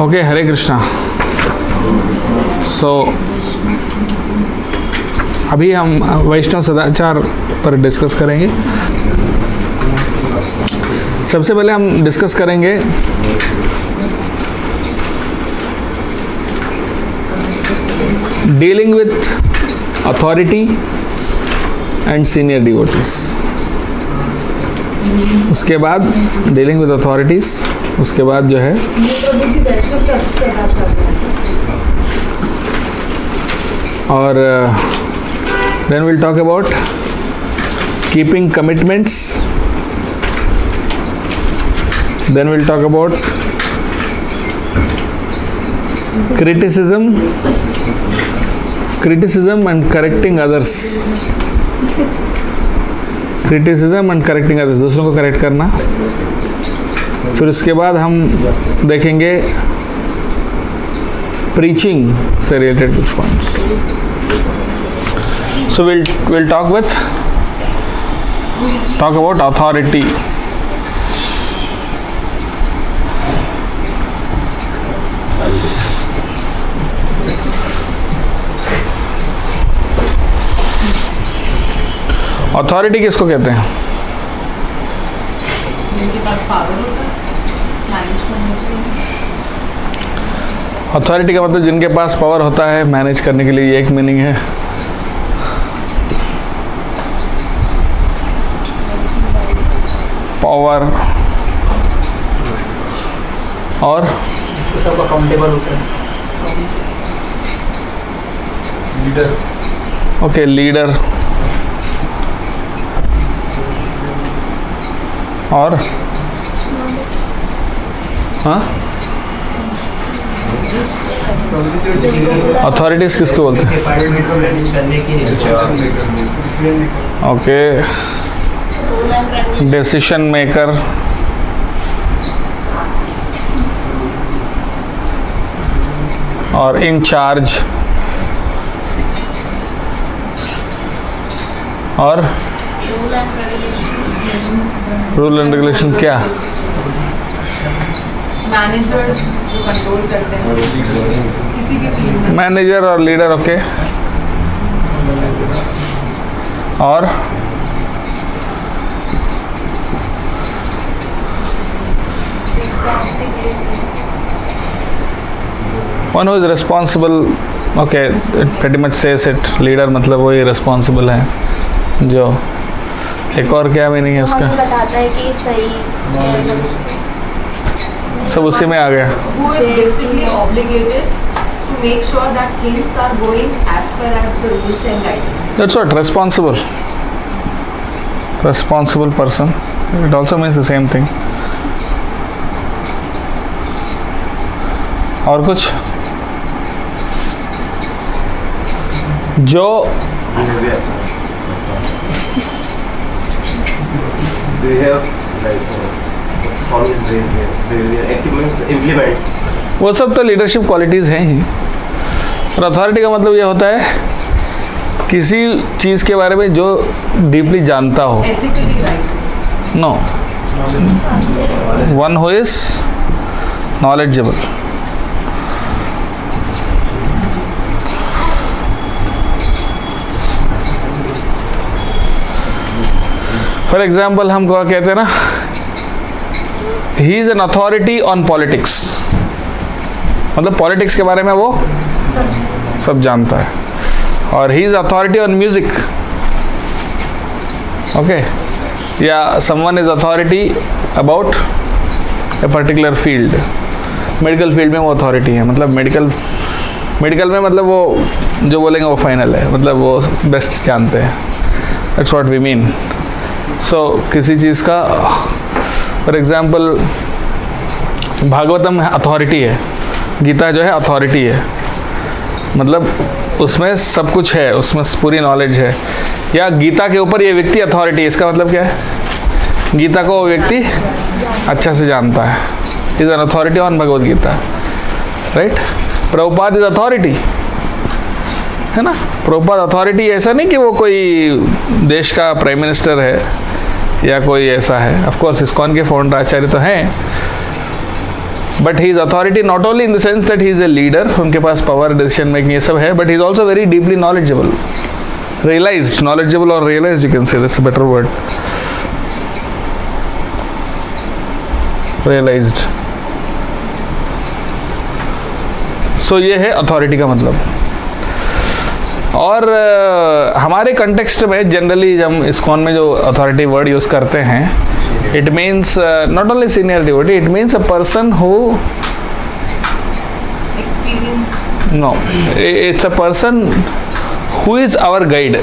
Okay, हरे कृष्णा। सो अभी हम वैष्णव सदाचार पर डिस्कस करेंगे। सबसे पहले हम डिस्कस करेंगे dealing with authority and senior devotees. उसके बाद डीलिंग विद अथॉरिटीज, उसके बाद जो है और then will talk about keeping commitments, then will talk about criticism and correcting others, criticism and correcting others, दूसरों को करेक्ट करना। फिर उसके बाद हम देखेंगे प्रीचिंग से रिलेटेड कुछ points. So we'll talk about authority। Authority किसको कहते हैं? जिनके पास पावर होता है, मैनेज करने के लिए। अथॉरिटी का मतलब जिनके पास पावर होता है मैनेज करने के लिए, ये एक मीनिंग है। पावर और सब अकाउंटेबल होते हैं। लीडर, ओके, लीडर और हाँ, अथॉरिटीज किसको बोलते हैं? ओके, डिसीशन मेकर, और इन चार्ज, और रूल एंड रेगुलेशन क्या? मैनेजर्स जो कंट्रोल करते हैं किसी भी फील्ड में। मैनेजर और लीडर, ओके। और one who is responsible, okay, it pretty much says it. Leader मतलब वही रिस्पॉन्सिबल है जो। एक और क्या मीनिंग है उसका? बताता है कि सही सब उसी में आ गया। Who is basically obligated to make sure that things are going as per as the rules and guidelines. That's what responsible. Responsible person. It also means the same thing. और कुछ जो they have like how is their activities implement। वो सब तो leadership qualities हैं ही। और authority का मतलब ये होता है किसी चीज़ के बारे में जो डीपली जानता हो। Ethically right. No, one who is knowledgeable. For example हम क्या कहते हैं ना, he is an authority on politics, मतलब पॉलिटिक्स के बारे में वो सब जानता है। और he is authority on music, okay, या someone is authority about a particular field. Medical field में वो अथॉरिटी है, मतलब मेडिकल में मतलब वो जो बोलेंगे वो फाइनल है, मतलब वो बेस्ट जानते हैं। That's what we mean. So किसी चीज़ का, फॉर एग्जाम्पल भागवतम अथॉरिटी है, गीता जो है अथॉरिटी है, मतलब उसमें सब कुछ है, उसमें पूरी नॉलेज है। या गीता के ऊपर ये व्यक्ति अथॉरिटी है, इसका मतलब क्या है? गीता को वो व्यक्ति अच्छा से जानता है। Is an authority on Bhagavad Gita, right. Prabhupada is authority, है ना। प्रभुपाद अथॉरिटी ऐसा नहीं कि वो कोई देश का प्राइम मिनिस्टर है या कोई ऐसा है। ऑफ कोर्स इस्कॉन के फाउंडर आचार्य तो हैं, but he is authority not only in the sense that he is a leader, उनके पास पावर, डिसीजन मेकिंग ये सब है, but he is also very deeply knowledgeable, realised, knowledgeable और realised, you can say this better word, realised. So ये है authority का मतलब। और हमारे कंटेक्स्ट में जनरली जब हम इस्कॉन में जो अथॉरिटी वर्ड यूज करते हैं, it means not only senior devotee, it means a person who Experience. No, it's a person who is our guide,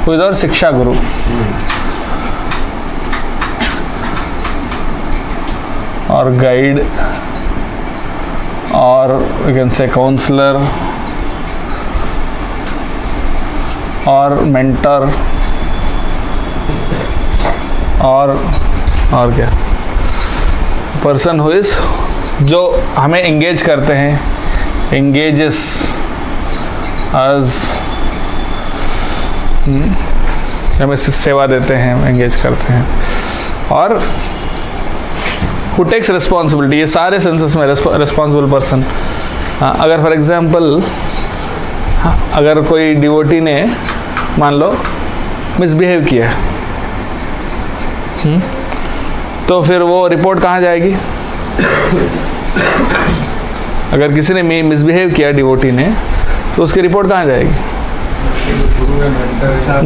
who is our शिक्षा गुरु। और गाइड और यू कैन से काउंसलर और mentor और क्या, person who is, जो हमें engage करते हैं, एंगेजेस अस, हमें सेवा देते हैं, एंगेज करते हैं, और हु टेक्स रिस्पॉन्सिबिलिटी, ये सारे सेंसेस में रिस्पॉन्सिबल पर्सन। अगर फॉर एग्जांपल अगर कोई डिवोटी ने मान लो मिसबिहेव किया, तो फिर वो रिपोर्ट कहाँ जाएगी? अगर किसी ने मिसबिहेव किया डिवोटी ने, तो उसकी रिपोर्ट कहाँ जाएगी?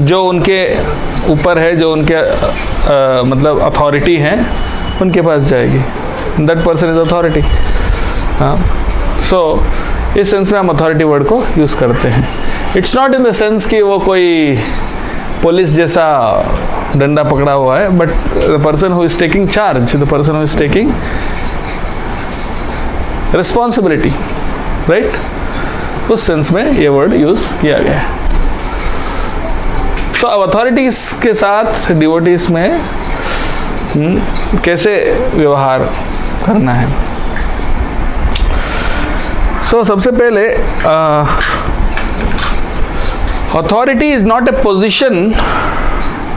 जो उनके ऊपर है, जो उनके मतलब अथॉरिटी हैं, उनके पास जाएगी। That person is authority. हाँ, सो इस सेंस में हम अथॉरिटी वर्ड को यूज़ करते हैं। It's not in the sense कि वो कोई पुलिस जैसा डंडा पकड़ा हुआ है, but the person who is taking charge, the person who is taking responsibility, right? उस सेंस में ये वर्ड यूज़ किया गया है। तो अब अथॉरिटीज के साथ डिवोटीज में कैसे व्यवहार करना है? सो सबसे पहले authority is not a position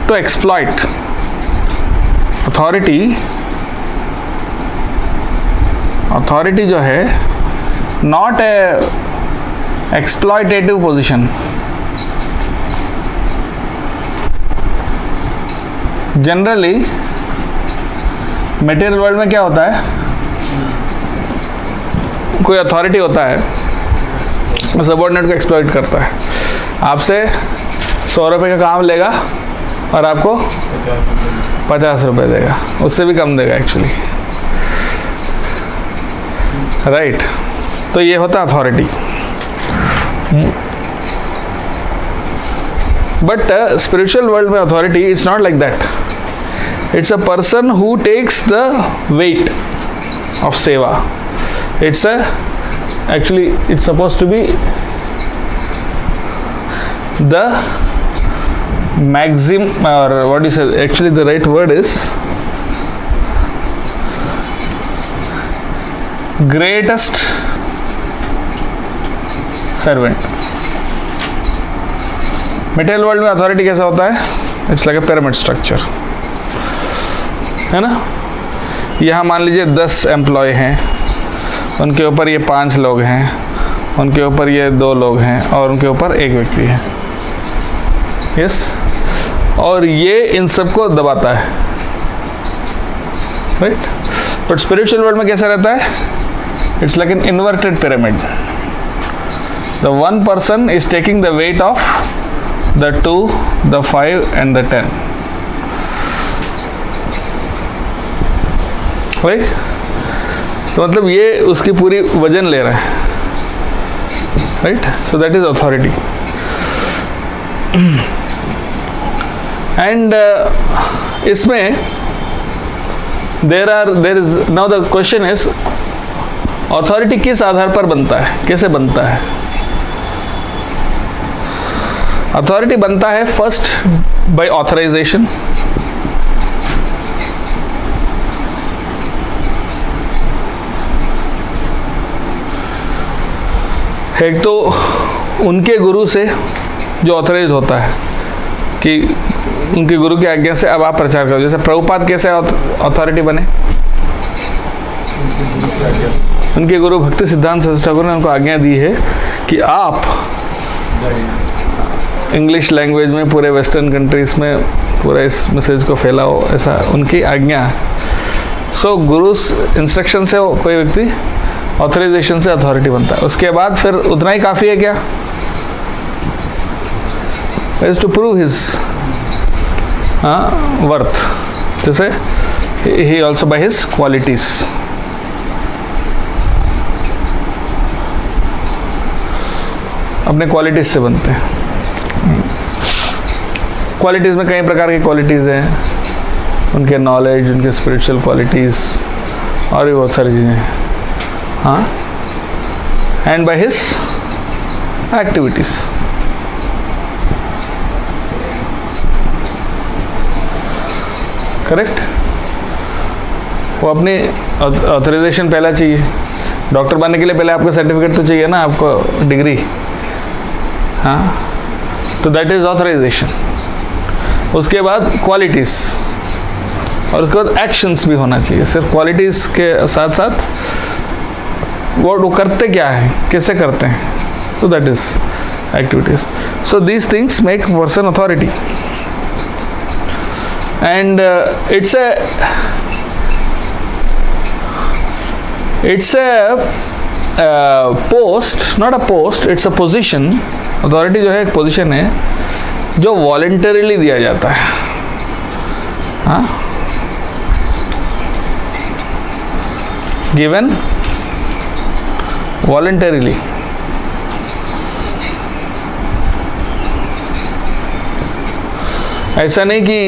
to exploit. Authority जो है not a exploitative position. Generally material world में क्या होता है, कोई अथॉरिटी होता है, वो सबऑर्डिनेट को एक्सप्लॉइट करता है। आपसे 100 रुपये का काम लेगा और आपको 50 रुपये देगा, उससे भी कम देगा एक्चुअली, राइट? तो ये होता है अथॉरिटी। बट स्पिरिचुअल वर्ल्ड में authority it's not like that. It's a person who takes the weight of seva. Actually it's supposed to be the maximum, or what you say, actually the right word is greatest servant. Material world में authority कैसा होता है? It's like a pyramid structure, है ना? यहाँ मान लीजिए 10 employ हैं, उनके ऊपर ये 5 लोग हैं, उनके ऊपर ये 2 लोग हैं, और उनके ऊपर एक व्यक्ति है, यस? और ये इन सबको दबाता है, राइट? बट स्पिरिचुअल वर्ल्ड में कैसा रहता है? It's like an inverted pyramid. The one person is taking the weight of the 2, the 5 and the 10, right? तो मतलब ये उसकी पूरी वजन ले रहा है, right? So that is authority. And इसमें there is now the question is, authority किस आधार पर बनता है, कैसे बनता है? अथॉरिटी बनता है फर्स्ट बाय ऑथराइजेशन, एक तो उनके गुरु से जो ऑथराइज होता है कि उनके गुरु की आज्ञा से अब आप प्रचार करो। जैसे प्रभुपाद कैसे अथॉरिटी बने? उनके गुरु भक्ति सिद्धांत सरस्वती ठाकुर ने उनको आज्ञा दी है कि आप इंग्लिश लैंग्वेज में पूरे वेस्टर्न कंट्रीज में पूरा इस मैसेज को फैलाओ, ऐसा उनकी आज्ञा है। सो गुरु इंस्ट्रक्शन से कोई व्यक्ति ऑथराइजेशन से अथॉरिटी बनता है। उसके बाद फिर उतना ही काफ़ी है क्या? Is to prove his worth, जैसे he also by his qualities. अपने क्वालिटीज से बनते हैं। क्वालिटीज़ में कई प्रकार की क्वालिटीज़ हैं, उनके नॉलेज, उनके स्पिरिचुअल क्वालिटीज़ और भी बहुत सारी चीज़ें हैं। हाँ, and by his activities. Correct. वो अपनी ऑथराइजेशन पहला चाहिए। डॉक्टर बनने के लिए पहले आपका सर्टिफिकेट तो चाहिए ना, आपको डिग्री। हाँ, तो दैट इज ऑथराइजेशन। उसके बाद क्वालिटीज़ और उसके बाद एक्शंस भी होना चाहिए। सिर्फ क्वालिटीज़ के साथ साथ वो करते क्या है, कैसे करते हैं, तो that is activities. So these things make person authority and it's a post, not a post, it's a position। Authority जो है एक पोजीशन है जो वॉलेंटरीली दिया जाता है। हाँ, गिवन वॉलेंटरीली। ऐसा नहीं कि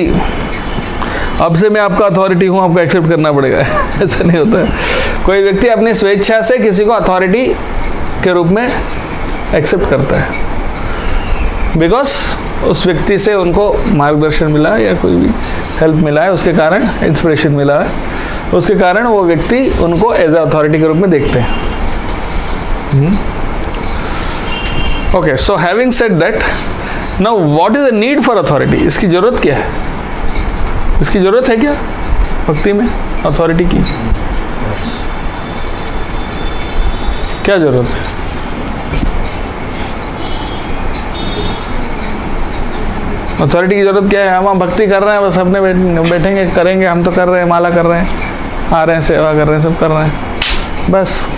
अब से मैं आपका अथॉरिटी हूँ, आपको एक्सेप्ट करना पड़ेगा, ऐसा नहीं होता है। कोई व्यक्ति अपनी स्वेच्छा से किसी को अथॉरिटी के रूप में एक्सेप्ट करता है, बिकॉज उस व्यक्ति से उनको मार्गदर्शन मिला है या कोई भी हेल्प मिला है, उसके कारण इंस्पिरेशन मिला है, उसके कारण वो व्यक्ति उनको एज ए अथॉरिटी के रूप में देखते हैं। Okay, so having said that, now what is the need for authority? इसकी जरूरत क्या है? इसकी जरूरत है क्या भक्ति में अथॉरिटी की? क्या जरूरत है? अथॉरिटी की जरूरत क्या है? हम भक्ति कर रहे हैं, बस अपने बैठेंगे, करेंगे, हम तो कर रहे हैं, माला कर रहे हैं, आ रहे हैं, सेवा कर रहे हैं, सब कर रहे हैं, बस।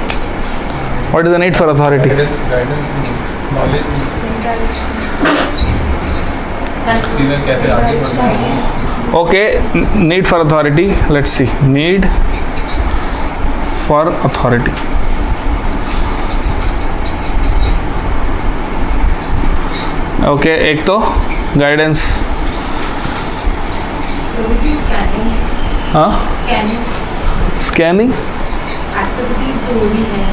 What is the need for authority? Okay, need for authority. Let's see. Need for authority. Okay, एक तो गाइडेंस। हाँ, स्कैनिंग एक्टिविटीज जो हो रही है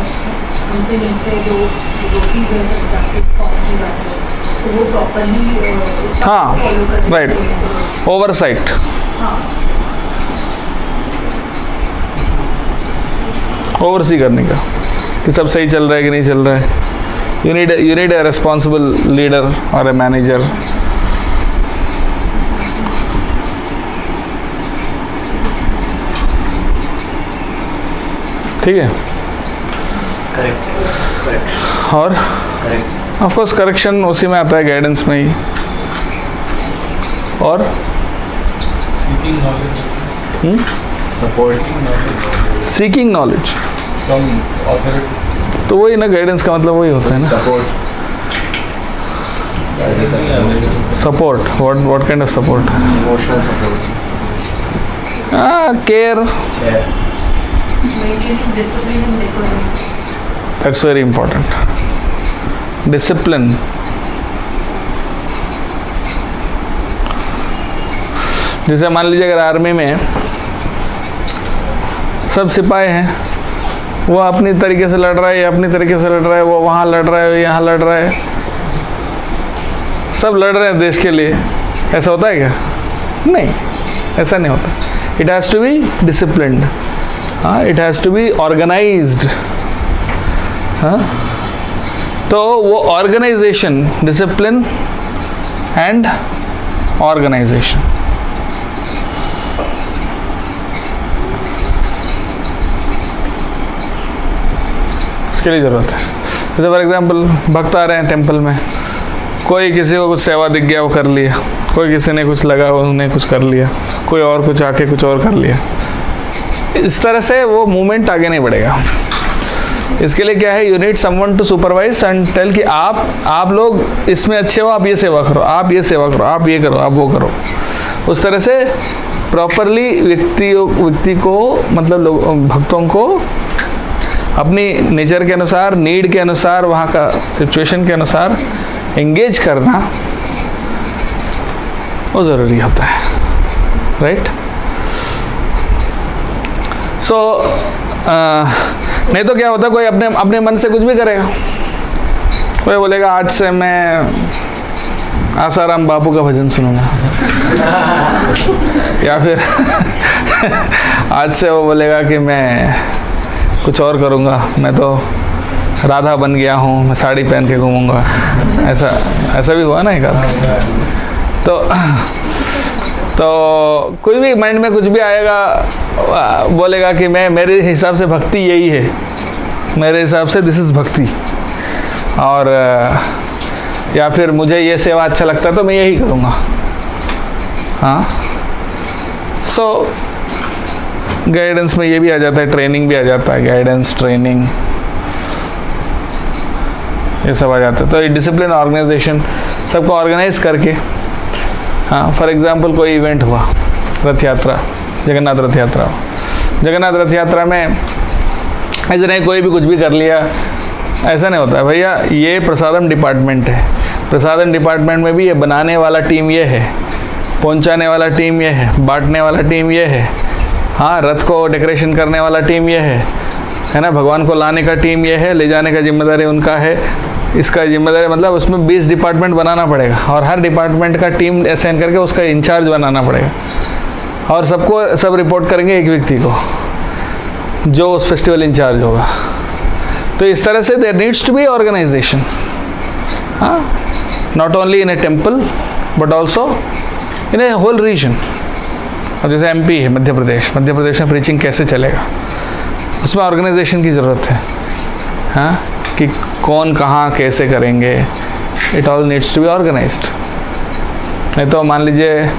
हमसे नीचे जो रोटीज है, तो वो प्रॉपर्ली हाँ, राइट, ओवरसाइट। ओवरसी करने का कि सब सही चल रहा है कि नहीं चल रहा है। You need a responsible leader और ए मैनेजर। ठीक है, और ऑफ कोर्स करेक्शन उसी में आता है, गाइडेंस में ही। और सीकिंग नॉलेज, तो वही ना, गाइडेंस का मतलब वही होता है ना, support. What kind of support? Emotional support, care. maintaining discipline and decorum. That's very important. Discipline. जैसे मान लीजिए अगर आर्मी में सब सिपाही हैं, वो अपनी तरीके से लड़ रहा है, ये अपनी तरीके से लड़ रहा है, वो वहाँ लड़ रहा है, यहाँ लड़ रहा है, सब लड़ रहे हैं देश के लिए, ऐसा होता है क्या? नहीं, ऐसा नहीं होता। It has to be disciplined, it has to be organised. हाँ, तो वो ऑर्गेनाइजेशन, डिसिप्लिन एंड ऑर्गेनाइजेशन, उसके लिए ज़रूरत है। जैसे फॉर एग्जांपल भक्त आ रहे हैं टेंपल में, कोई किसी को कुछ सेवा दिख गया वो कर लिया, कोई किसी ने कुछ लगा उन्होंने कुछ कर लिया, कोई और कुछ आके कुछ और कर लिया। इस तरह से वो मूवमेंट आगे नहीं बढ़ेगा। इसके लिए क्या है, you need someone to supervise and tell कि आप लोग इसमें अच्छे हो, आप ये सेवा करो, आप ये सेवा करो, आप ये करो, आप वो करो। उस तरह से प्रॉपरली व्यक्ति को मतलब लोग भक्तों को अपनी नेचर के अनुसार, नीड के अनुसार, वहाँ का सिचुएशन के अनुसार एंगेज करना वो ज़रूरी होता है, राइट। सो नहीं तो क्या होता है, कोई अपने मन से कुछ भी करेगा। कोई बोलेगा आज से मैं आसाराम बापू का भजन सुनूंगा या फिर आज से वो बोलेगा कि मैं कुछ और करूंगा, मैं तो राधा बन गया हूँ, मैं साड़ी पहन के घूमूंगा। ऐसा भी हुआ ना एक आध। तो कोई भी माइंड में कुछ भी आएगा, बोलेगा कि मेरे हिसाब से भक्ति यही है, मेरे हिसाब से दिस इज़ भक्ति, और या फिर मुझे ये सेवा अच्छा लगता है तो मैं यही करूँगा। हाँ, सो गाइडेंस में ये भी आ जाता है, ट्रेनिंग भी आ जाता है, गाइडेंस ट्रेनिंग ये सब आ जाता है। तो ये डिसिप्लिन ऑर्गेनाइजेशन सबको ऑर्गेनाइज करके, हाँ फॉर एग्जांपल कोई इवेंट हुआ, रथ यात्रा, जगन्नाथ रथ यात्रा, जगन्नाथ रथ यात्रा में ऐसा नहीं कोई भी कुछ भी कर लिया, ऐसा नहीं होता है भैया। ये प्रसादम डिपार्टमेंट है, प्रसादम डिपार्टमेंट में भी ये बनाने वाला टीम ये है, पहुंचाने वाला टीम ये है, बांटने वाला टीम ये है, हाँ रथ को डेकोरेशन करने वाला टीम ये है ना, भगवान को लाने का टीम ये है, ले जाने का जिम्मेदारी उनका है, इसका जिम्मेदारी मतलब उसमें 20 डिपार्टमेंट बनाना पड़ेगा और हर डिपार्टमेंट का टीम असाइन करके उसका इंचार्ज बनाना पड़ेगा और सब रिपोर्ट करेंगे एक व्यक्ति को जो उस फेस्टिवल इंचार्ज होगा। तो इस तरह से there needs to be organisation, हाँ, not only in a temple but also in a whole region. और जैसे एमपी है मध्य प्रदेश में प्रीचिंग कैसे चलेगा, उसमें ऑर्गेनाइजेशन की ज़रूरत है, हाँ, कि कौन कहाँ कैसे करेंगे। It all needs to be organised. नहीं तो मान लीजिए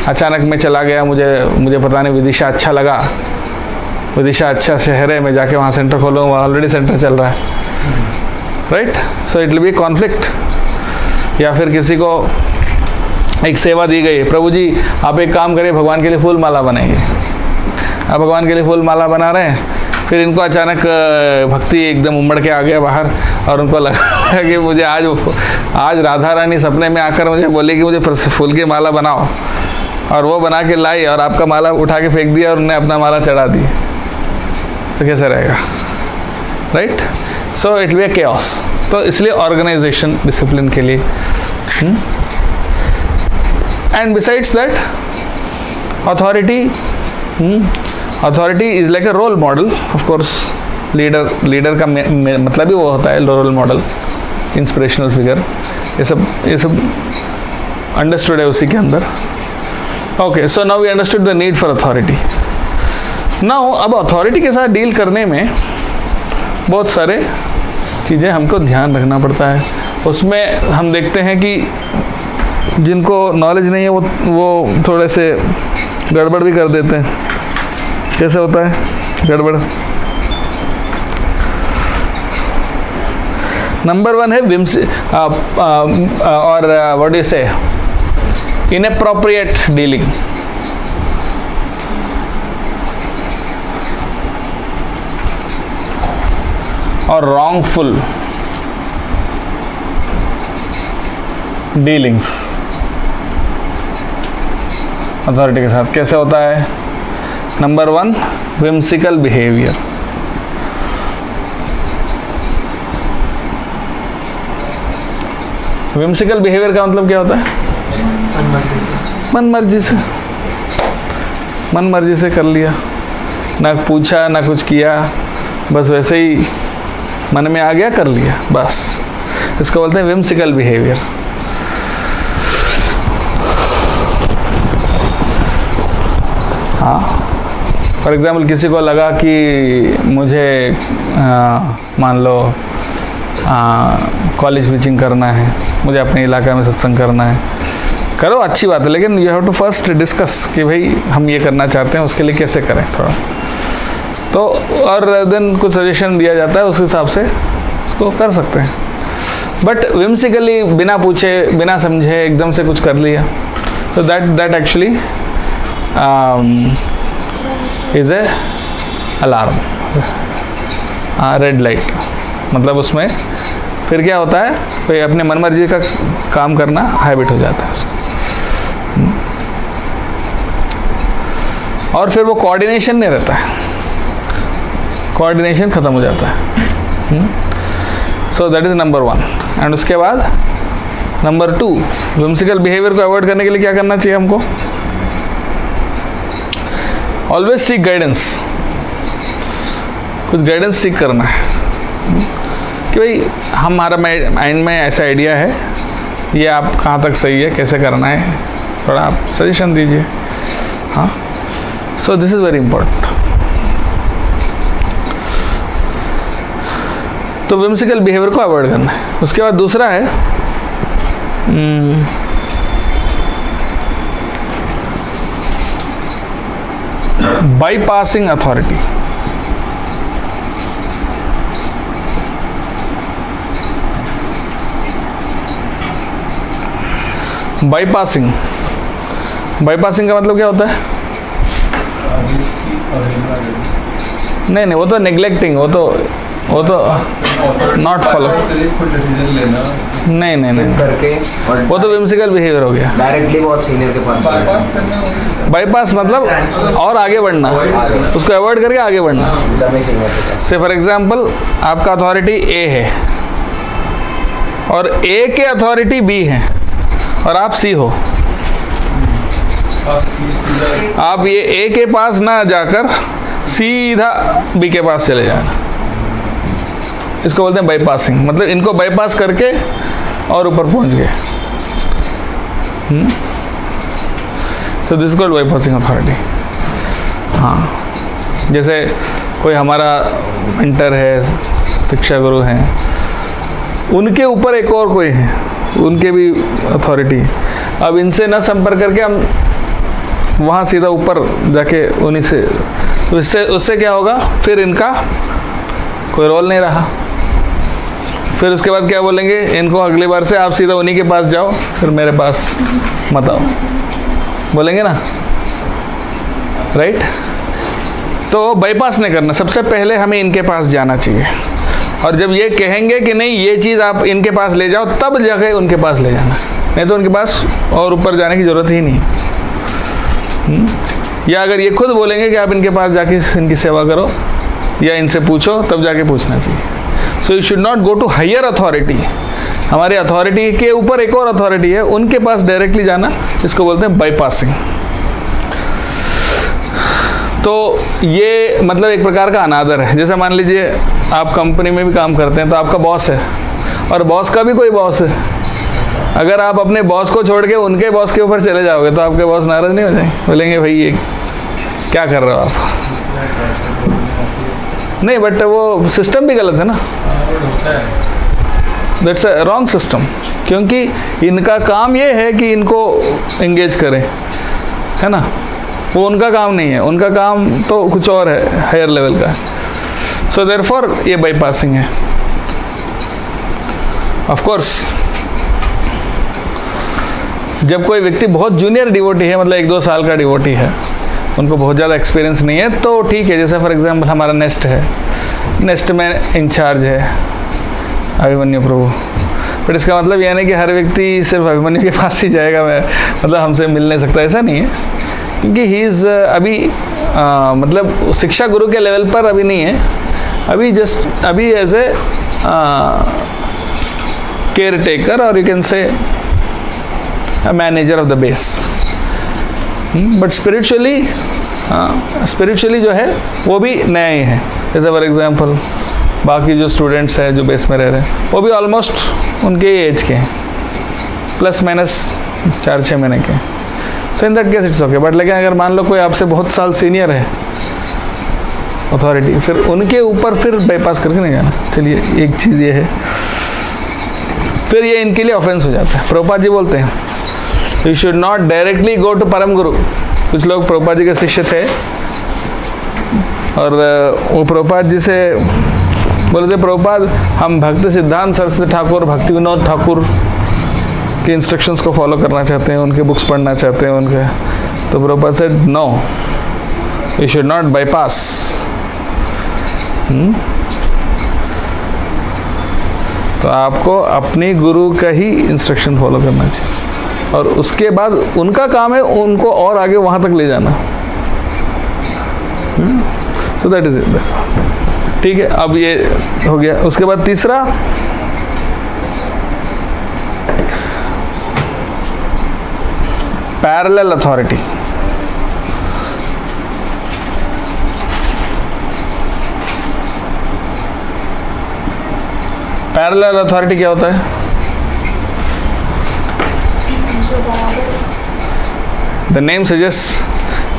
अचानक मैं चला गया, मुझे पता नहीं विदिशा अच्छा लगा, विदिशा अच्छा शहर है, मैं जाके वहाँ सेंटर खोलूँगा, वहाँ ऑलरेडी सेंटर चल रहा है, right. So it will B conflict. या फिर किसी को एक सेवा दी गई, प्रभु जी आप एक काम करिए, भगवान के लिए फूल माला बनाइए। आप भगवान के लिए फूल माला बना रहे हैं, फिर इनको अचानक भक्ति एकदम उमड़ के आ गया बाहर और उनको लगा कि मुझे आज राधा रानी सपने में आकर मुझे बोली कि मुझे फूल की माला बनाओ, और वो बना के लाई और आपका माला उठा के फेंक दिया और उन्हें अपना माला चढ़ा दी, तो कैसे रहेगा, right. So it will be chaos. तो इसलिए ऑर्गेनाइजेशन डिसिप्लिन के लिए। And besides that authority is like a role model. Of course leader का मतलब ही वो होता है रोल मॉडल, इंस्पिरेशनल फिगर, ये सब अंडरस्टूड है उसी के अंदर। Okay, so now we understood the need for authority. Now अब अथॉरिटी के साथ डील करने में बहुत सारे चीज़ें हमको ध्यान रखना पड़ता है। उसमें हम देखते हैं कि जिनको नॉलेज नहीं है वो थोड़े से गड़बड़ भी कर देते हैं। कैसे होता है गड़बड़? नंबर 1 है और व्हाट डू यू से, इनएप्रोप्रिएट डीलिंग। और रॉन्गफुल डीलिंग्स अथॉरिटी के साथ। कैसे होता है? Number 1, whimsical behaviour. whimsical behaviour का मतलब क्या होता है? मन मर्जी से कर लिया, ना पूछा ना कुछ किया, बस वैसे ही मन में आ गया कर लिया, बस। इसको बोलते हैं whimsical बिहेवियर। हाँ, फॉर एग्ज़ाम्पल किसी को लगा कि मुझे मान लो कॉलेज टीचिंग करना है, मुझे अपने इलाका में सत्संग करना है, करो, अच्छी बात है, लेकिन you have to first discuss कि भाई हम ये करना चाहते हैं, उसके लिए कैसे करें थोड़ा। तो और देन कुछ सजेशन दिया जाता है, उस हिसाब से उसको कर सकते हैं। बट विम्सिकली बिना पूछे बिना समझे एकदम से कुछ कर लिया, तो that actually is a alarm, red light. मतलब उसमें फिर क्या होता है, भाई अपने मनमर्जी का काम करना हैबिट हो जाता है उसको, और फिर वो कोऑर्डिनेशन नहीं रहता है, कोऑर्डिनेशन ख़त्म हो जाता है। सो दैट इज़ नंबर 1। एंड उसके बाद नंबर 2, विम्सिकल बिहेवियर को अवॉइड करने के लिए क्या करना चाहिए हमको? ऑलवेज सीक गाइडेंस, कुछ गाइडेंस सीख करना है कि भाई हमारा माइंड में ऐसा आइडिया है, ये आप कहाँ तक सही है, कैसे करना है, थोड़ा आप सजेशन दीजिए। हाँ, so this is very important. तो विम्सिकल बिहेवियर को अवॉइड करना है। उसके बाद दूसरा है बाईपासिंग अथॉरिटी। बाईपासिंग का मतलब क्या होता है? नहीं, वो तो नेग्लेक्टिंग, वो तो नॉट फॉलो, नहीं करके, और वो तो विम्सिकल बिहेवियर हो गया। डायरेक्टली बहुत सीनियर के पास बाईपास मतलब और आगे बढ़ना, उसको अवॉइड करके आगे बढ़ना। से फॉर एग्जांपल आपका अथॉरिटी ए है और ए के अथॉरिटी बी है और आप सी हो, आप ये ए के पास ना जाकर सीधा बी के पास चले जाना, इसको बोलते हैं बाईपासिंग। मतलब इनको बाईपास करके और ऊपर पहुंच गए। So this called bypassing authority. हाँ, जैसे कोई हमारा मेंटर है, शिक्षा गुरु हैं, उनके ऊपर एक और कोई है, उनके भी अथॉरिटी, अब इनसे ना संपर्क करके हम वहाँ सीधा ऊपर जाके उन्हीं से, तो उससे क्या होगा, फिर इनका कोई रोल नहीं रहा। फिर उसके बाद क्या बोलेंगे इनको, अगली बार से आप सीधा उन्हीं के पास जाओ, फिर मेरे पास मत आओ, बोलेंगे ना, राइट? तो बाईपास नहीं करना, सबसे पहले हमें इनके पास जाना चाहिए, और जब ये कहेंगे कि नहीं ये चीज़ आप इनके पास ले जाओ, तब जाके उनके पास ले जाना, नहीं तो उनके पास और ऊपर जाने की ज़रूरत ही नहीं। या अगर ये खुद बोलेंगे कि आप इनके पास जाके इनकी सेवा करो या इनसे पूछो, तब जाके पूछना चाहिए। So you should not go to higher authority. हमारे अथॉरिटी के ऊपर एक और अथॉरिटी है, उनके पास डायरेक्टली जाना, इसको बोलते हैं बाईपासिंग। तो ये मतलब एक प्रकार का अनादर है। जैसे मान लीजिए आप कंपनी में भी काम करते हैं, तो आपका बॉस है और बॉस का भी कोई बॉस है। अगर आप अपने बॉस को छोड़ के उनके बॉस के ऊपर चले जाओगे तो आपके बॉस नाराज नहीं हो जाएंगे, बोलेंगे भाई ये क्या कर रहे हो आप? नहीं, बट वो सिस्टम भी गलत है ना, दैट्स अ रॉन्ग सिस्टम, क्योंकि इनका काम ये है कि इनको एंगेज करें, है ना, वो उनका काम नहीं है, उनका काम तो कुछ और है, हायर लेवल का। सो देयरफॉर ये बाईपासिंग है। ऑफ कोर्स जब कोई व्यक्ति बहुत जूनियर डिवोटी है, मतलब 1-2 साल का डिवोटी है, उनको बहुत ज़्यादा एक्सपीरियंस नहीं है, तो ठीक है। जैसे फॉर एग्जांपल हमारा नेस्ट है, नेस्ट में इंचार्ज है अभिमन्यु प्रभु, बट इसका मतलब यह नहीं कि हर व्यक्ति सिर्फ अभिमन्यु के पास ही जाएगा, मैं मतलब हमसे मिल नहीं सकता, ऐसा नहीं है, क्योंकि ही इज़ अभी मतलब शिक्षा गुरु के लेवल पर अभी नहीं है, अभी एज ए केयर टेकर और यू कैन से manager of the base. But spiritually जो है वो भी नया ही है। जैसे फॉर एग्जांपल बाकी जो स्टूडेंट्स हैं जो बेस में रह रहे हैं, वो भी ऑलमोस्ट उनके एज के हैं, प्लस माइनस 4-6 महीने के। So in that case it's okay. But लेकिन अगर मान लो कोई आपसे बहुत साल सीनियर है, अथॉरिटी, फिर उनके ऊपर फिर बाईपास करके नहीं जाना। चलिए, एक चीज़ ये है, फिर ये इनके लिए ऑफेंस हो जाता है। प्रभुपाद जी बोलते हैं you should not directly go to परम गुरु। कुछ लोग प्रभुपाद जी के शिष्य थे और वो प्रभुपाद जी से बोले थे, प्रभुपाद हम भक्ति सिद्धांत सरस्वती ठाकुर, भक्ति विनोद ठाकुर के इंस्ट्रक्शंस को फॉलो करना चाहते हैं, उनके बुक्स पढ़ना चाहते हैं उनके। तो प्रभुपाद से no, you should not bypass. तो आपको अपनी गुरु का ही इंस्ट्रक्शन फॉलो करना चाहिए और उसके बाद उनका काम है उनको और आगे वहाँ तक ले जाना। सो दैट इज इट। ठीक है, अब ये हो गया। उसके बाद तीसरा, पैरेलल अथॉरिटी। पैरेलल अथॉरिटी क्या होता है? द नेम सजेस्ट,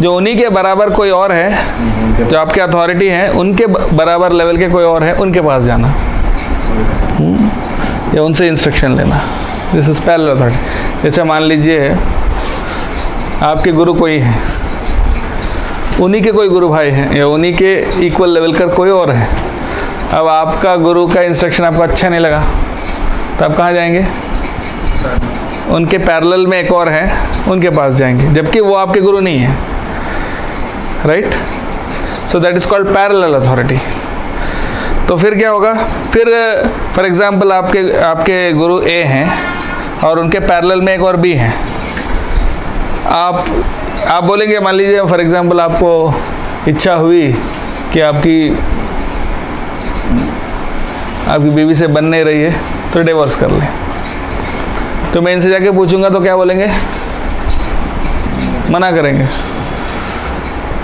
जो उन्हीं के बराबर कोई और है, जो आपके अथॉरिटी हैं, उनके बराबर लेवल के कोई और है, उनके पास जाना या उनसे इंस्ट्रक्शन लेना। This is parallel authority. जैसे मान लीजिए आपके गुरु कोई हैं, उन्हीं के कोई गुरु भाई हैं या उन्हीं के इक्वल लेवल का कोई और है। अब आपका गुरु का इंस्ट्रक्शन आपको अच्छा नहीं लगा तो आप कहाँ जाएंगे? उनके पैरेलल में एक और है, उनके पास जाएंगे, जबकि वो आपके गुरु नहीं है। Right? So that is called parallel authority. तो फिर क्या होगा? फिर फॉर एग्जांपल आपके गुरु ए हैं और उनके पैरेलल में एक और बी हैं। आप बोलेंगे, मान लीजिए फॉर एग्जांपल आपको इच्छा हुई कि आपकी बीवी से बन नहीं रही है तो डिवोर्स कर लें। तो मैं इनसे जाके पूछूंगा तो क्या बोलेंगे? मना करेंगे।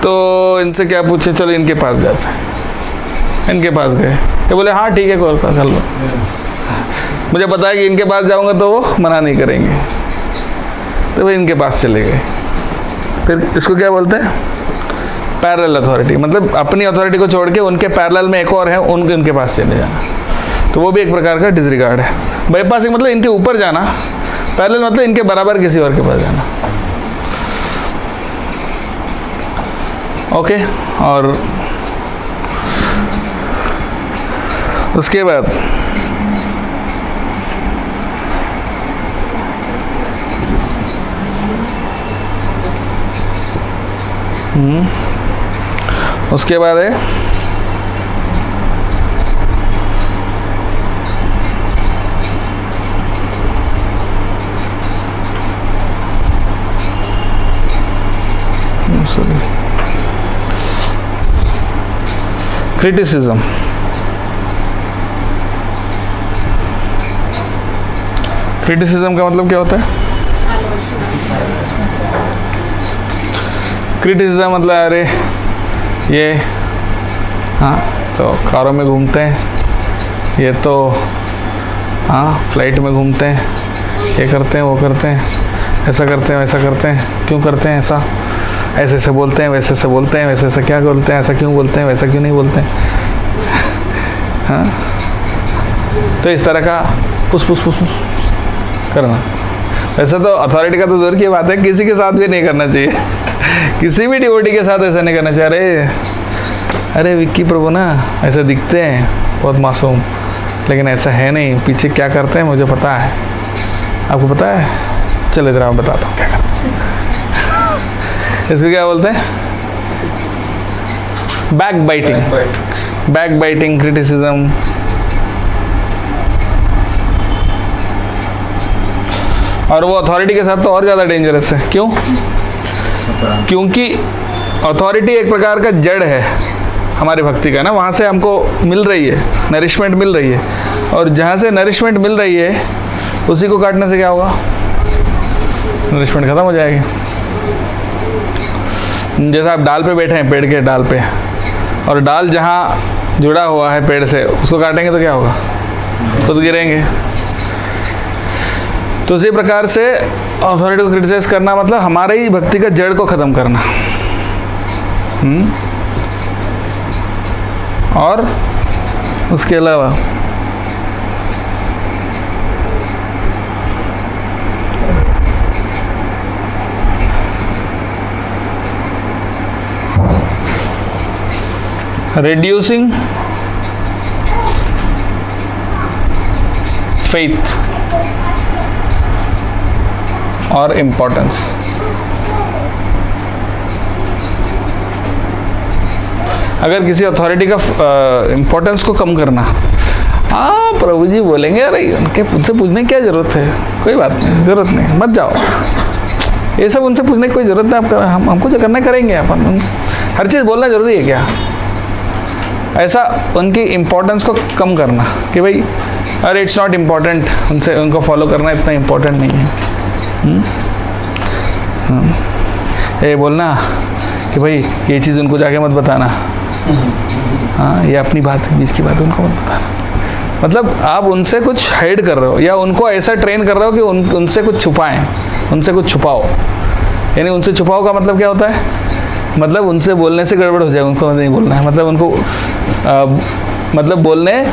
तो इनसे क्या पूछे, चलो इनके पास जाते हैं। इनके पास गए, ये बोले हाँ ठीक है कोई कर लो। मुझे पता है कि इनके पास जाऊंगा तो वो मना नहीं करेंगे, तो वे इनके पास चले गए। फिर इसको क्या बोलते हैं? Parallel authority. मतलब अपनी अथॉरिटी को छोड़ के उनके पैरेलल में एक और है, उनके पास चले जाना। तो वो भी एक प्रकार का डिसरिगार्ड है। बाईपासिंग मतलब इनके ऊपर जाना, पैरेलल मतलब इनके बराबर किसी और के पास जाना। ओके, और उसके बाद उसके बाद है क्रिटिसिज्म। क्रिटिसिज्म का मतलब क्या होता है? क्रिटिसिज्म मतलब अरे ये हाँ तो कारों में घूमते हैं, ये तो हाँ फ्लाइट में घूमते हैं, ये करते हैं वो करते हैं, ऐसा करते हैं वैसा करते हैं, क्यों करते हैं ऐसा, ऐसे ऐसे बोलते हैं वैसे ऐसे बोलते हैं, वैसे ऐसे क्या बोलते हैं, ऐसा क्यों बोलते हैं वैसा क्यों नहीं बोलते हैं। हाँ, तो इस तरह का पुस पुस पुस करना। वैसे तो अथॉरिटी का तो दूर की बात है, किसी के साथ भी नहीं करना चाहिए। किसी भी डिवोटी के साथ ऐसा नहीं करना चाहिए। अरे विक्की प्रभु ना ऐसे दिखते हैं बहुत मासूम, लेकिन ऐसा है नहीं, पीछे क्या करते हैं मुझे पता है। आपको पता है? चलो इधर मैं बताता हूँ क्या करते हैं। इसको क्या बोलते हैं? Back biting. Back biting, criticism. और वो अथॉरिटी के साथ तो और ज़्यादा डेंजरस है। क्यों? क्योंकि अथॉरिटी एक प्रकार का जड़ है हमारी भक्ति का ना, वहाँ से हमको मिल रही है, नरिशमेंट मिल रही है, और जहाँ से नरिशमेंट मिल रही है उसी को काटने से क्या होगा? नरिशमेंट खत्म हो जाएगी। जैसे आप डाल पे बैठे हैं, पेड़ के डाल पे, और डाल जहाँ जुड़ा हुआ है पेड़ से उसको काटेंगे तो क्या होगा? तो गिरेंगे। तो इसी प्रकार से अथॉरिटी को क्रिटिसाइज करना मतलब हमारे ही भक्ति का जड़ को ख़त्म करना। और उसके अलावा reducing faith or importance. अगर किसी अथॉरिटी का इम्पोर्टेंस को कम करना, हाँ प्रभु जी बोलेंगे अरे उनसे पूछने की क्या ज़रूरत है, कोई बात नहीं, ज़रूरत नहीं, मत जाओ, ये सब उनसे पूछने की कोई ज़रूरत नहीं, आप हमको जो करना करेंगे अपन, हर चीज़ बोलना ज़रूरी है क्या? ऐसा उनकी इम्पोर्टेंस को कम करना कि भाई अरे इट्स नॉट इम्पोर्टेंट, उनको फॉलो करना इतना इम्पोर्टेंट नहीं है। ये बोलना कि भाई ये चीज़ उनको जाके मत बताना, हाँ ये अपनी बात बीच की बात उनको मत बताना। मतलब आप उनसे कुछ हाइड कर रहे हो या उनको ऐसा ट्रेन कर रहे हो कि उनसे कुछ छुपाएं, उनसे कुछ छुपाओ। यानी उनसे छुपाओ का मतलब क्या होता है? मतलब उनसे बोलने से गड़बड़ हो जाए, उनको नहीं बोलना है, मतलब उनको मतलब बोलने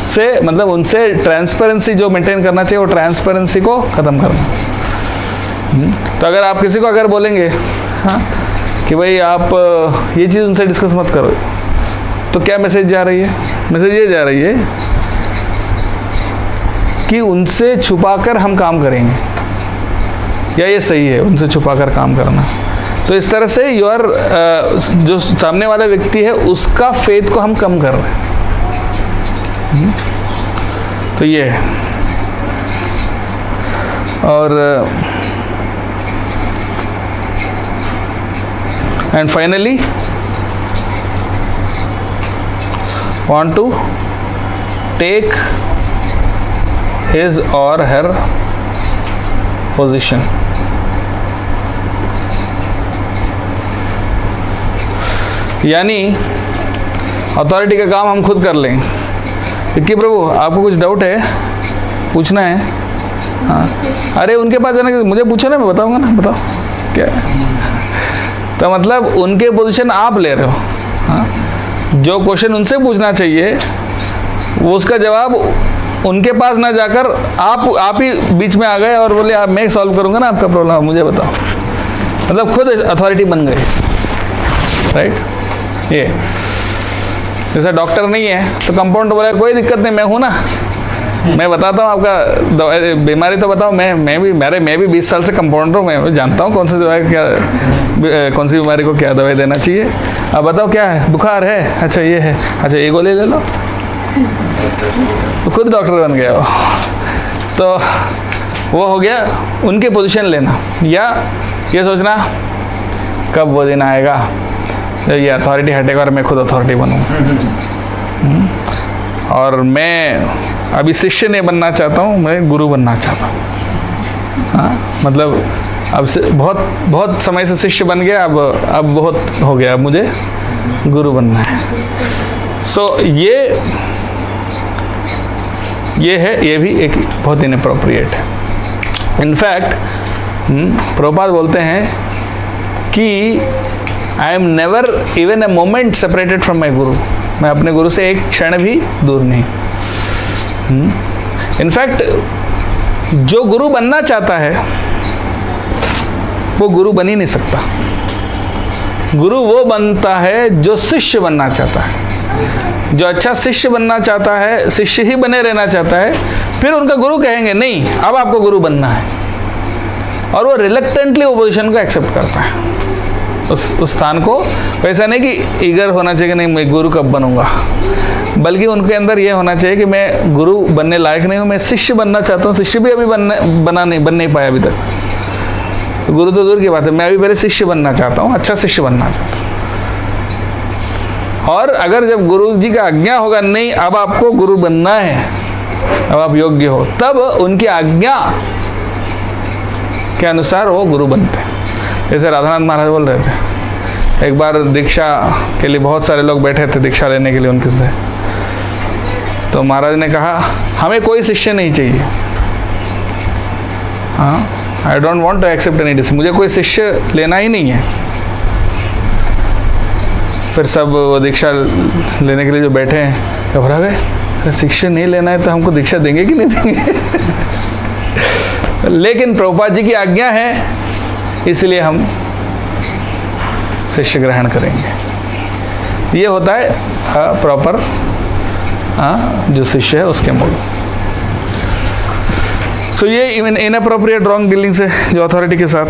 से मतलब उनसे ट्रांसपेरेंसी जो मेंटेन करना चाहिए वो ट्रांसपेरेंसी को ख़त्म करना। तो अगर आप किसी को अगर बोलेंगे हाँ कि भाई आप ये चीज़ उनसे डिस्कस मत करो, तो क्या मैसेज जा रही है? मैसेज ये जा रही है कि उनसे छुपाकर हम काम करेंगे, या ये सही है उनसे छुपाकर काम करना। तो इस तरह से जो सामने वाला व्यक्ति है उसका फेथ को हम कम कर रहे हैं। तो ये है। और and finally want to take his or her position. यानी अथॉरिटी का काम हम खुद कर लें कि प्रभु आपको कुछ डाउट है, पूछना है, हाँ अरे उनके पास जाना कि मुझे पूछो ना, मैं बताऊंगा ना, बताओ क्या है। तो मतलब उनके पोजीशन आप ले रहे हो, हाँ जो क्वेश्चन उनसे पूछना चाहिए वो उसका जवाब उनके पास ना जाकर आप ही बीच में आ गए और बोले आप मैं सॉल्व करूंगा ना आपका प्रॉब्लम, मुझे बताओ। मतलब खुद अथॉरिटी बन गए, राइट। ये जैसा डॉक्टर नहीं है तो कंपाउंडर बोला कोई दिक्कत नहीं, मैं हूँ ना, मैं बताता हूँ आपका बीमारी तो बताओ। मैं भी 20 साल से कंपाउंडर हूँ, मैं जानता हूँ कौन सी दवाई कौन सी बीमारी को क्या दवाई देना चाहिए। अब बताओ क्या है, बुखार है, अच्छा ये है, अच्छा ये गोली ले लो, तो खुद डॉक्टर बन गया हो। तो वो हो गया उनके पोजीशन लेना, या ये सोचना कब वो दिन आएगा ये अथॉरिटी हटेगा और मैं खुद अथॉरिटी बनूँ। और मैं अभी शिष्य नहीं बनना चाहता हूँ, मैं गुरु बनना चाहता हूँ। हाँ मतलब अब से बहुत समय से शिष्य बन गया, अब बहुत हो गया, अब मुझे गुरु बनना है। सो ये है, ये भी एक बहुत इनअप्रोप्रिएट है। इनफैक्ट प्रभुपाद बोलते हैं कि I am never even a moment separated from my गुरु, मैं अपने गुरु से एक क्षण भी दूर नहीं। इनफैक्ट जो गुरु बनना चाहता है वो गुरु बन ही नहीं सकता। गुरु वो बनता है जो शिष्य बनना चाहता है, जो अच्छा शिष्य बनना चाहता है, शिष्य ही बने रहना चाहता है। फिर उनका गुरु कहेंगे नहीं अब आपको गुरु बनना है, और वो रिलक्टेंटली वो पोजीशन को एक्सेप्ट करता है, उस स्थान को। वैसा नहीं कि ईगर होना चाहिए कि नहीं मैं गुरु कब बनूंगा, बल्कि उनके अंदर ये होना चाहिए कि मैं गुरु बनने लायक नहीं हूँ, मैं शिष्य बनना चाहता हूँ। शिष्य भी अभी बन नहीं पाया अभी तक, तो गुरु तो दूर की बात है, मैं अभी पहले शिष्य बनना चाहता हूँ, अच्छा शिष्य बनना चाहता हूँ। और अगर जब गुरु जी का आज्ञा होगा नहीं अब आपको गुरु बनना है, अब आप योग्य हो, तब उनकी आज्ञा के अनुसार वो गुरु बनते हैं। जैसे राधानाथ महाराज बोल रहे थे, एक बार दीक्षा के लिए बहुत सारे लोग बैठे थे दीक्षा लेने के लिए उनके से, तो महाराज ने कहा हमें कोई शिष्य नहीं चाहिए, हाँ I don't want to accept any decision, मुझे कोई शिष्य लेना ही नहीं है। फिर सब वो दीक्षा लेने के लिए जो बैठे हैं घबरा गए, अरे शिक्षा नहीं लेना है तो हमको दीक्षा देंगे कि नहीं देंगे। लेकिन प्रभुपाद जी की आज्ञा है, इसलिए हम शिष्य ग्रहण करेंगे। ये होता है प्रॉपर जो शिष्य है उसके मूल। सो ये इनअप्रोप्रिएट रॉन्ग डीलिंग्स है जो अथॉरिटी के साथ।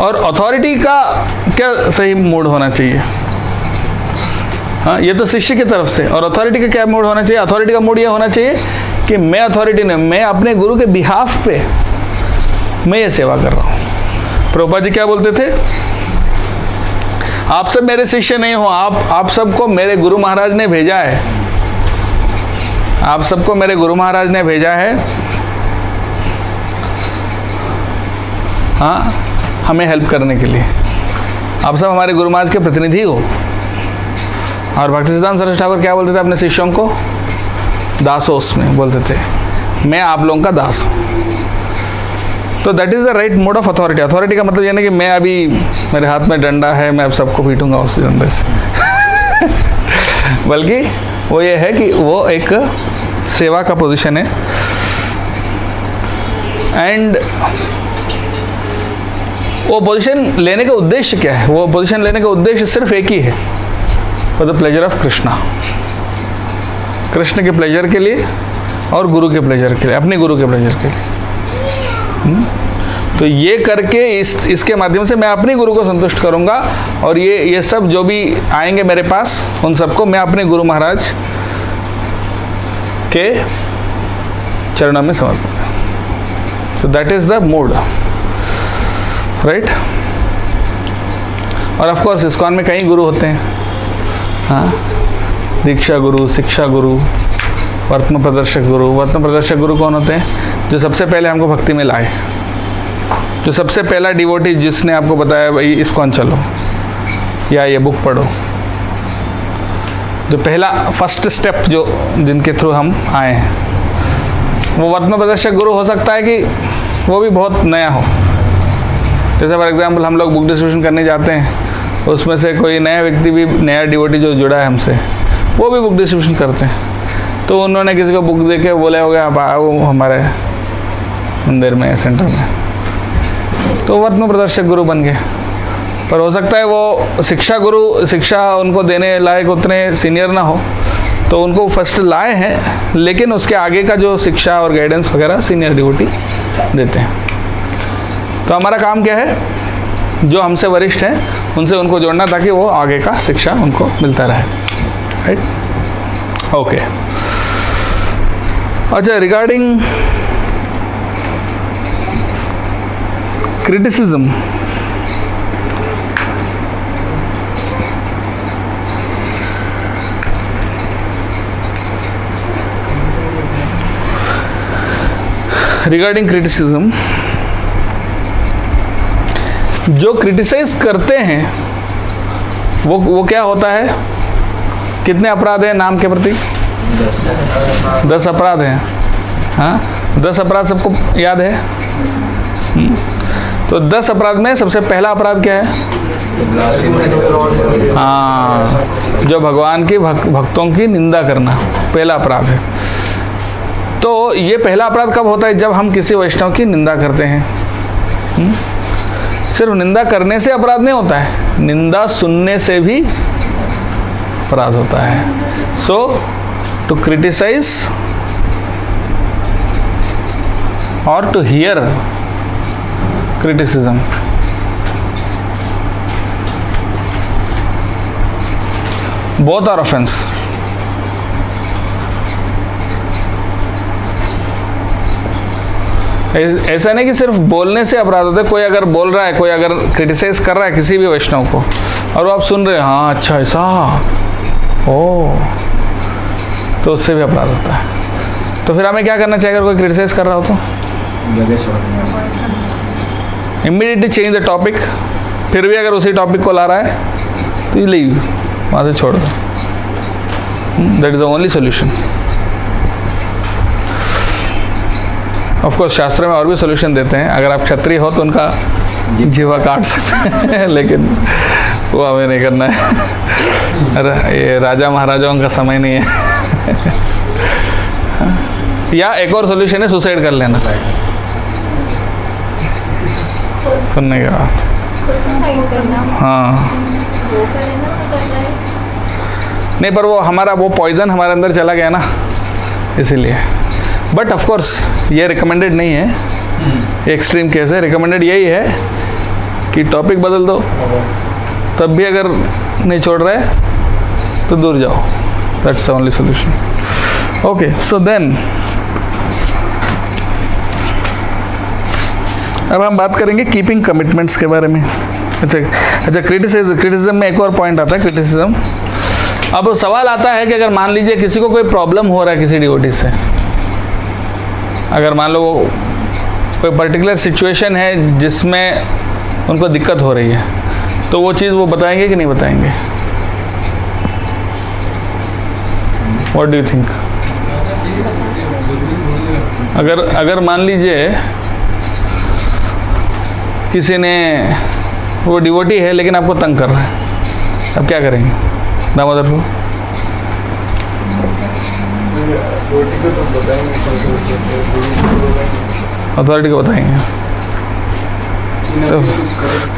और अथॉरिटी का क्या सही मूड होना चाहिए? हाँ, ये तो शिष्य की तरफ से। और अथॉरिटी का क्या मूड होना चाहिए? अथॉरिटी का मूड ये होना चाहिए कि मैं अथॉरिटी नहीं, मैं अपने गुरु के बिहाफ पे मैं ये सेवा कर रहा हूँ। प्रभुपाद जी क्या बोलते थे? आप सब मेरे शिष्य नहीं हो, आप सबको मेरे गुरु महाराज ने भेजा है, आप सबको मेरे गुरु महाराज ने भेजा है हाँ, हमें हेल्प करने के लिए। आप सब हमारे गुरु महाराज के प्रतिनिधि हो। और भक्ति सिद्धांत सरस्वती ठाकुर क्या बोलते थे अपने शिष्यों को? दासोस में बोलते थे, मैं आप लोगों का दास हूँ। तो that is the right mode of authority. Authority का मतलब ये नहीं कि मैं अभी मेरे हाथ में डंडा है, मैं अब सबको पीटूंगा उस डंडे से बल्कि वो ये है कि वो एक सेवा का पोजीशन है। एंड वो पोजीशन लेने का उद्देश्य क्या है? वो पोजीशन लेने का उद्देश्य सिर्फ एक ही है, for the pleasure of Krishna, Krishna के प्लेजर के लिए और गुरु के प्लेजर के लिए, अपने गुरु के प्लेजर के लिए। तो ये करके इसके माध्यम से मैं अपने गुरु को संतुष्ट करूंगा। और ये सब जो भी आएंगे मेरे पास, उन सबको मैं अपने गुरु महाराज के चरणों में समर्पित। सो that is the mood, right. और ऑफ कोर्स इस्कॉन में कई गुरु होते हैं, हाँ, दीक्षा गुरु, शिक्षा गुरु, वर्तमान प्रदर्शक गुरु। वर्तमान प्रदर्शक गुरु कौन होते हैं? जो सबसे पहले हमको भक्ति में लाए, जो सबसे पहला डिवोटी जिसने आपको बताया भाई इस्कॉन चलो या ये बुक पढ़ो, जो पहला फर्स्ट स्टेप जो जिनके थ्रू हम आए हैं, वो वर्तमान प्रदर्शक गुरु हो सकता है कि वो भी बहुत नया हो। जैसे फॉर एग्जाम्पल हम लोग बुक डिस्ट्रीब्यूशन करने जाते हैं, उसमें से कोई नया व्यक्ति भी, नया डिवोटी जो जुड़ा है हमसे, वो भी बुक डिस्ट्रीब्यूशन करते हैं। तो उन्होंने किसी को बुक दे के बोला होगा आप आओ हमारे मंदिर में, सेंटर में, तो वर्तमान प्रदर्शक गुरु बन गए। पर हो सकता है वो शिक्षा गुरु, शिक्षा उनको देने लायक उतने सीनियर ना हो, तो उनको फर्स्ट लाए हैं, लेकिन उसके आगे का जो शिक्षा और गाइडेंस वगैरह सीनियर डिवोटी देते हैं। तो हमारा काम क्या है? जो हमसे वरिष्ठ हैं उनसे उनको जोड़ना, ताकि वो आगे का शिक्षा उनको मिलता रहे, राइट। ओके, अच्छा, रिगार्डिंग criticism, जो क्रिटिसाइज करते हैं वो क्या होता है? कितने अपराध हैं नाम के प्रति? 10 अपराध हैं। हाँ, 10 अपराध सबको याद है? तो 10 अपराध में सबसे पहला अपराध क्या है? हाँ, जो भगवान के भक्तों की निंदा करना पहला अपराध है। तो ये पहला अपराध कब होता है? जब हम किसी वैष्णव की निंदा करते हैं। सिर्फ निंदा करने से अपराध नहीं होता है, निंदा सुनने से भी अपराध होता है। सो टू क्रिटिसाइज और to hear criticism, both are offense। ऐसा नहीं कि सिर्फ बोलने से अपराध होता है। कोई अगर बोल रहा है, कोई अगर क्रिटिसाइज कर रहा है किसी भी वैष्णव को, और वो आप सुन रहे हैं, हाँ अच्छा ऐसा, ओ, तो उससे भी अपराध होता है। तो फिर हमें क्या करना चाहिए अगर कोई क्रिटिसाइज कर रहा हो तो? Immediately change the topic. फिर भी अगर उसी टॉपिक को ला रहा है तो ये लीव, वहाँ से छोड़ दो। That is the only solution. Of course शास्त्र में और भी सोल्यूशन देते हैं। अगर आप क्षत्रिय हो तो उनका जीवा काट सकते हैं लेकिन वो हमें नहीं करना है। अरे ये राजा महाराजाओं का समय नहीं है। या एक और सोल्यूशन है, सुसाइड कर लेना। सुनने का खुद सुसाइड करना, हाँ वो करे ना तो करना है। नहीं, पर वो हमारा वो पॉइजन हमारे अंदर चला गया ना, इसीलिए। बट ऑफ कोर्स ये रिकमेंडेड नहीं है, एक्सट्रीम केस है। रिकमेंडेड यही है कि टॉपिक बदल दो, तब भी अगर नहीं छोड़ रहे तो दूर जाओ। That's the only solution. Okay, so then अब हम बात करेंगे कीपिंग कमिटमेंट्स के बारे में। अच्छा, क्रिटिसिज्म में एक और पॉइंट आता है, क्रिटिसिज्म। अब सवाल आता है कि अगर मान लीजिए किसी को कोई प्रॉब्लम हो रहा है किसी डिवोटी से, अगर मान लो वो कोई पर्टिकुलर सिचुएशन है जिसमें उनको दिक्कत हो रही है, तो वो चीज़ वो बताएंगे कि नहीं बताएंगे? What do you think? अगर मान लीजिए किसी ने, वो डिवोटी है लेकिन आपको तंग कर रहा है, अब क्या करेंगे दामोदर को? अथॉरिटी को बताएंगे,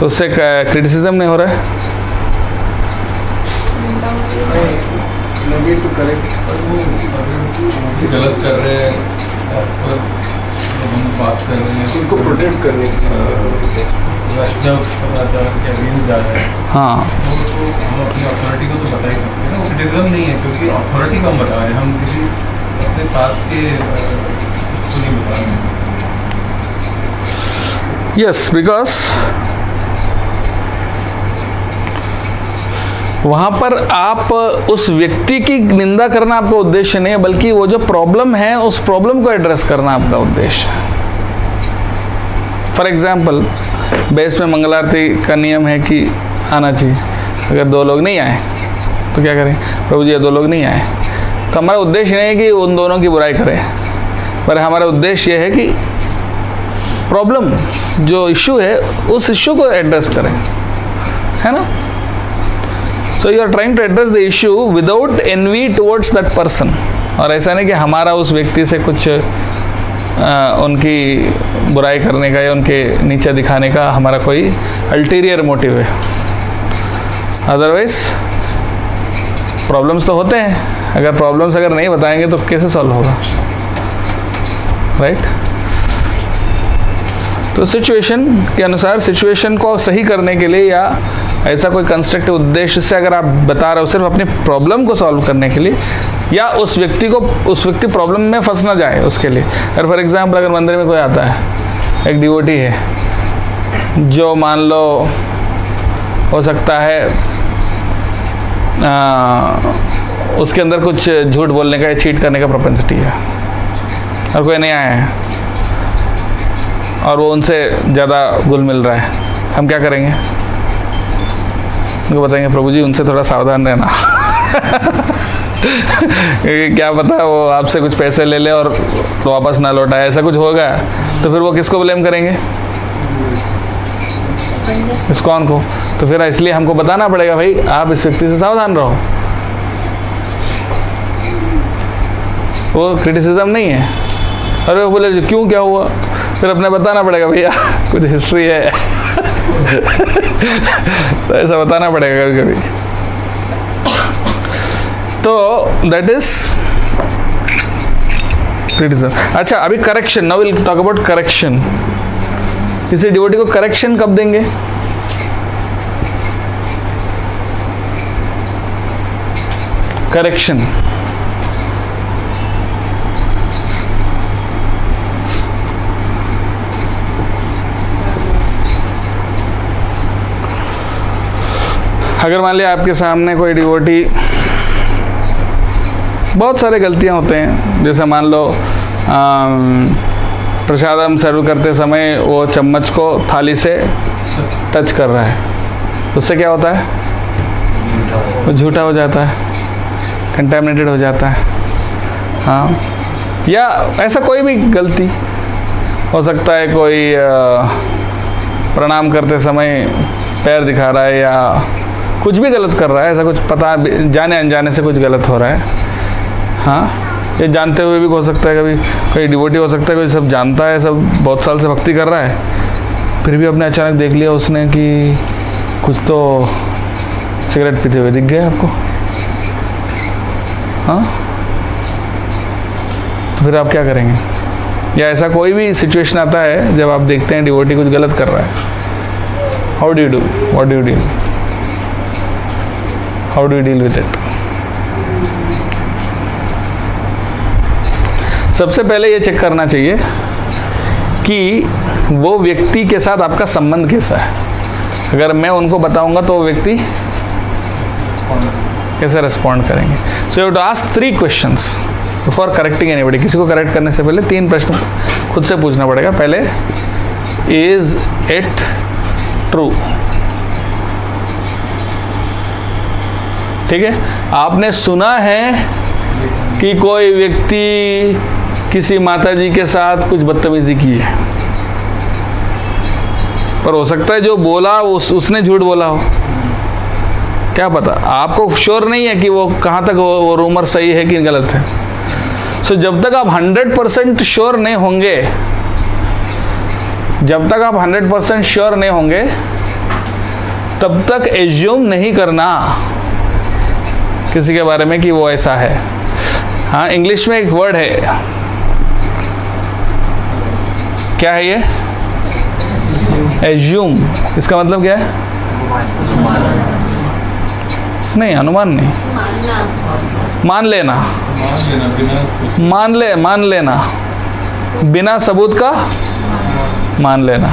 तो उससे क्रिटिसिज्म नहीं हो रहा है? गलत कर रहे हैं, हम बात कर रहे हैं, उनको प्रोटेक्ट करने वैष्णव सदाचार के अधीन जा रहे हैं, हाँ, तो हम अपनी अथॉरिटी को तो बता ही सकते हैं ना। वो क्रिटिसिज्म नहीं है, क्योंकि अथॉरिटी को हम बता रहे हैं, हम किसी अपने साथ के को नहीं बता रहे हैं। यस, बिकॉज वहाँ पर आप उस व्यक्ति की निंदा करना आपका उद्देश्य नहीं है, बल्कि वो जो प्रॉब्लम है उस प्रॉब्लम को एड्रेस करना आपका उद्देश्य है। फॉर एग्जाम्पल, बेस में मंगल आरती का नियम है कि आना चाहिए। अगर 2 लोग नहीं आए तो क्या करें? प्रभु जी ये 2 लोग नहीं आए, तो हमारा उद्देश्य नहीं है कि उन दोनों की बुराई करें, पर हमारा उद्देश्य ये है कि प्रॉब्लम जो इश्यू है उस इश्यू को एड्रेस करें, है ना? So you are trying to address the issue without envy towards that person. और ऐसा नहीं कि हमारा उस व्यक्ति से कुछ उनकी बुराई करने का या उनके नीचे दिखाने का हमारा कोई अल्टीरियर मोटिव है। अदरवाइज प्रॉब्लम्स तो होते हैं, अगर प्रॉब्लम्स अगर नहीं बताएंगे तो कैसे सॉल्व होगा, राइट? तो सिचुएशन के अनुसार सिचुएशन को सही करने के लिए या ऐसा कोई कंस्ट्रक्टिव उद्देश्य से अगर आप बता रहे हो सिर्फ अपनी प्रॉब्लम को सॉल्व करने के लिए, या उस व्यक्ति प्रॉब्लम में फंस ना जाए उसके लिए। अगर फॉर एग्जांपल अगर मंदिर में कोई आता है, एक डिवोटी है जो मान लो हो सकता है उसके अंदर कुछ झूठ बोलने का या चीट करने का प्रोपेंसिटी है, और कोई नहीं आया है और वो उनसे ज़्यादा घुल मिल रहा है, हम क्या करेंगे? उनको बताएंगे प्रभु जी उनसे थोड़ा सावधान रहना क्योंकि क्या पता वो आपसे कुछ पैसे ले ले और वापस ना लौटाए, ऐसा कुछ होगा तो फिर वो किसको ब्लेम करेंगे? इस्कॉन को। तो फिर इसलिए हमको बताना पड़ेगा भाई आप इस व्यक्ति से सावधान रहो। वो क्रिटिसिज्म नहीं है। अरे वो बोले क्यों, क्या हुआ? फिर अपने बताना पड़ेगा भैया कुछ हिस्ट्री है तो ऐसा बताना पड़ेगा कभी कभी। तो दैट इज क्रिटिसिज्म। अच्छा, अभी correction, now will talk about correction. किसी डिवोटी को करेक्शन कब देंगे? करेक्शन अगर मान लिया आपके सामने कोई डिवोटी, बहुत सारे गलतियां होते हैं, जैसे मान लो प्रसादम सर्व करते समय वो चम्मच को थाली से टच कर रहा है, उससे क्या होता है? वो झूठा हो जाता है, कंटेमिनेटेड हो जाता है। हाँ, या ऐसा कोई भी गलती हो सकता है, कोई प्रणाम करते समय पैर दिखा रहा है या कुछ भी गलत कर रहा है, ऐसा कुछ पता जाने अनजाने से कुछ गलत हो रहा है, हाँ, ये जानते हुए भी हो सकता है, कभी कोई डिवोटी हो सकता है, कोई सब जानता है, सब बहुत साल से भक्ति कर रहा है, फिर भी अपने अचानक देख लिया उसने कि कुछ तो सिगरेट पीते हुए दिख गया आपको, हाँ, तो फिर आप क्या करेंगे? या ऐसा कोई भी सिचुएशन आता है जब आप देखते हैं डिवोटी कुछ गलत कर रहा है, how do you do, what do you do, how do you deal with it? सबसे पहले ये चेक करना चाहिए कि वो व्यक्ति के साथ आपका संबंध कैसा है। अगर मैं उनको बताऊंगा तो वो व्यक्ति कैसे रिस्पॉन्ड करेंगे। So you have to ask 3 questions before correcting anybody. किसी को करेक्ट करने से पहले 3 प्रश्न खुद से पूछना पड़ेगा। पहले, इज इट ट्रू? ठीक है, आपने सुना है कि कोई व्यक्ति किसी माताजी के साथ कुछ बदतमीजी की है, पर हो सकता है जो बोला उसने झूठ बोला हो, क्या पता, आपको श्योर नहीं है कि वो कहाँ तक वो रूमर सही है कि गलत है। सो जब तक आप 100% श्योर नहीं होंगे, जब तक आप 100% श्योर नहीं होंगे तब तक एज्यूम नहीं करना किसी के बारे में कि वो ऐसा है। हाँ, इंग्लिश में एक वर्ड है, क्या है ये? एज्यूम। इसका मतलब क्या है? नहीं, अनुमान नहीं, मान लेना, मान लेना बिना सबूत का मान लेना।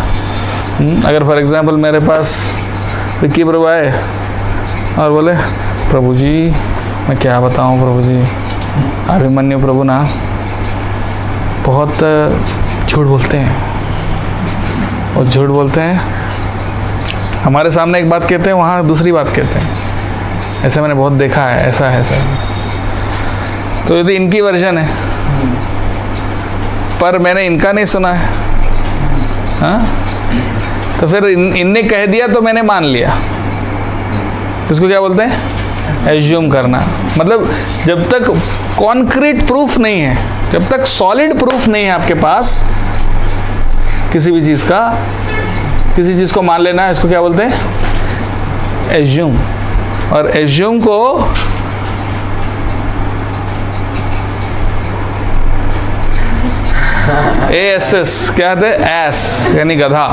अगर फॉर एग्जांपल मेरे पास विक्की प्रभु आए और बोले, प्रभु जी मैं क्या बताऊं प्रभु जी, अभिमन्यु प्रभु ना बहुत झूठ बोलते हैं, और झूठ बोलते हैं, हमारे सामने एक बात कहते हैं, वहाँ दूसरी बात कहते हैं, ऐसे मैंने बहुत देखा है, ऐसा है ऐसा है। तो ये तो इनकी वर्जन है, पर मैंने इनका नहीं सुना है, हाँ, तो फिर इनने कह दिया तो मैंने मान लिया। इसको क्या बोलते हैं? एज्यूम करना। मतलब जब तक कॉन्क्रीट प्रूफ नहीं है, जब तक सॉलिड प्रूफ नहीं है आपके पास किसी भी चीज़ का, किसी चीज़ को मान लेना, इसको क्या बोलते हैं? एज्यूम। और एज्यूम को ASS क्या कहते हैं? एस यानी गधा।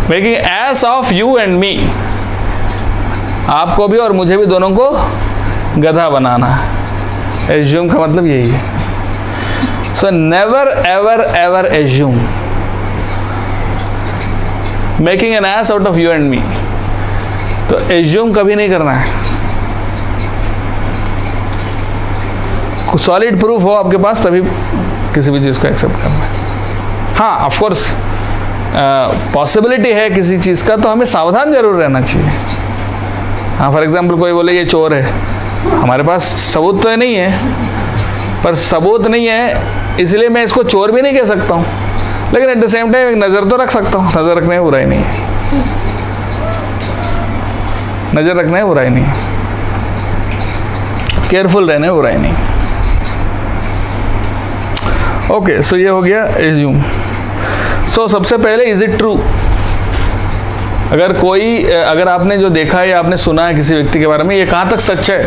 Making S of you and me, आपको भी और मुझे भी, दोनों को गधा बनाना। एज्यूम का मतलब यही है। So never ever ever assume, making an S out of you and me. तो एज्यूम कभी नहीं करना है। सॉलिड प्रूफ हो आपके पास तभी किसी भी चीज़ को एक्सेप्ट करना है। हाँ, ऑफ कोर्स पॉसिबिलिटी है किसी चीज़ का, तो हमें सावधान जरूर रहना चाहिए। हाँ, फॉर एग्जांपल कोई बोले ये चोर है, हमारे पास सबूत तो नहीं है, पर सबूत नहीं है इसलिए मैं इसको चोर भी नहीं कह सकता हूँ, लेकिन एट द सेम टाइम एक नज़र तो रख सकता हूँ। नज़र रखने में बुराई नहीं है, नज़र रखने में बुराई नहीं है, केयरफुल रहने में बुराई नहीं। ओके, सो ये हो गया एज्यूम। सो सबसे पहले, इज इट ट्रू? अगर आपने जो देखा है या आपने सुना है किसी व्यक्ति के बारे में, ये कहाँ तक सच है,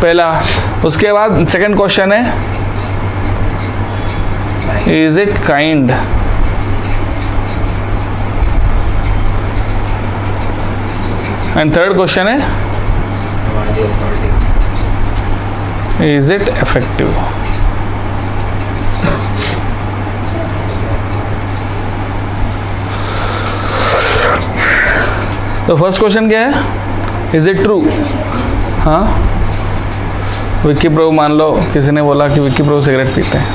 पहला। उसके बाद सेकंड क्वेश्चन है, is it kind? And third question है, इज इट इफेक्टिव? तो फर्स्ट क्वेश्चन क्या है? Is it true? हाँ, विक्की प्रभु, मान लो किसी ने बोला कि विक्की प्रभु सिगरेट पीते हैं,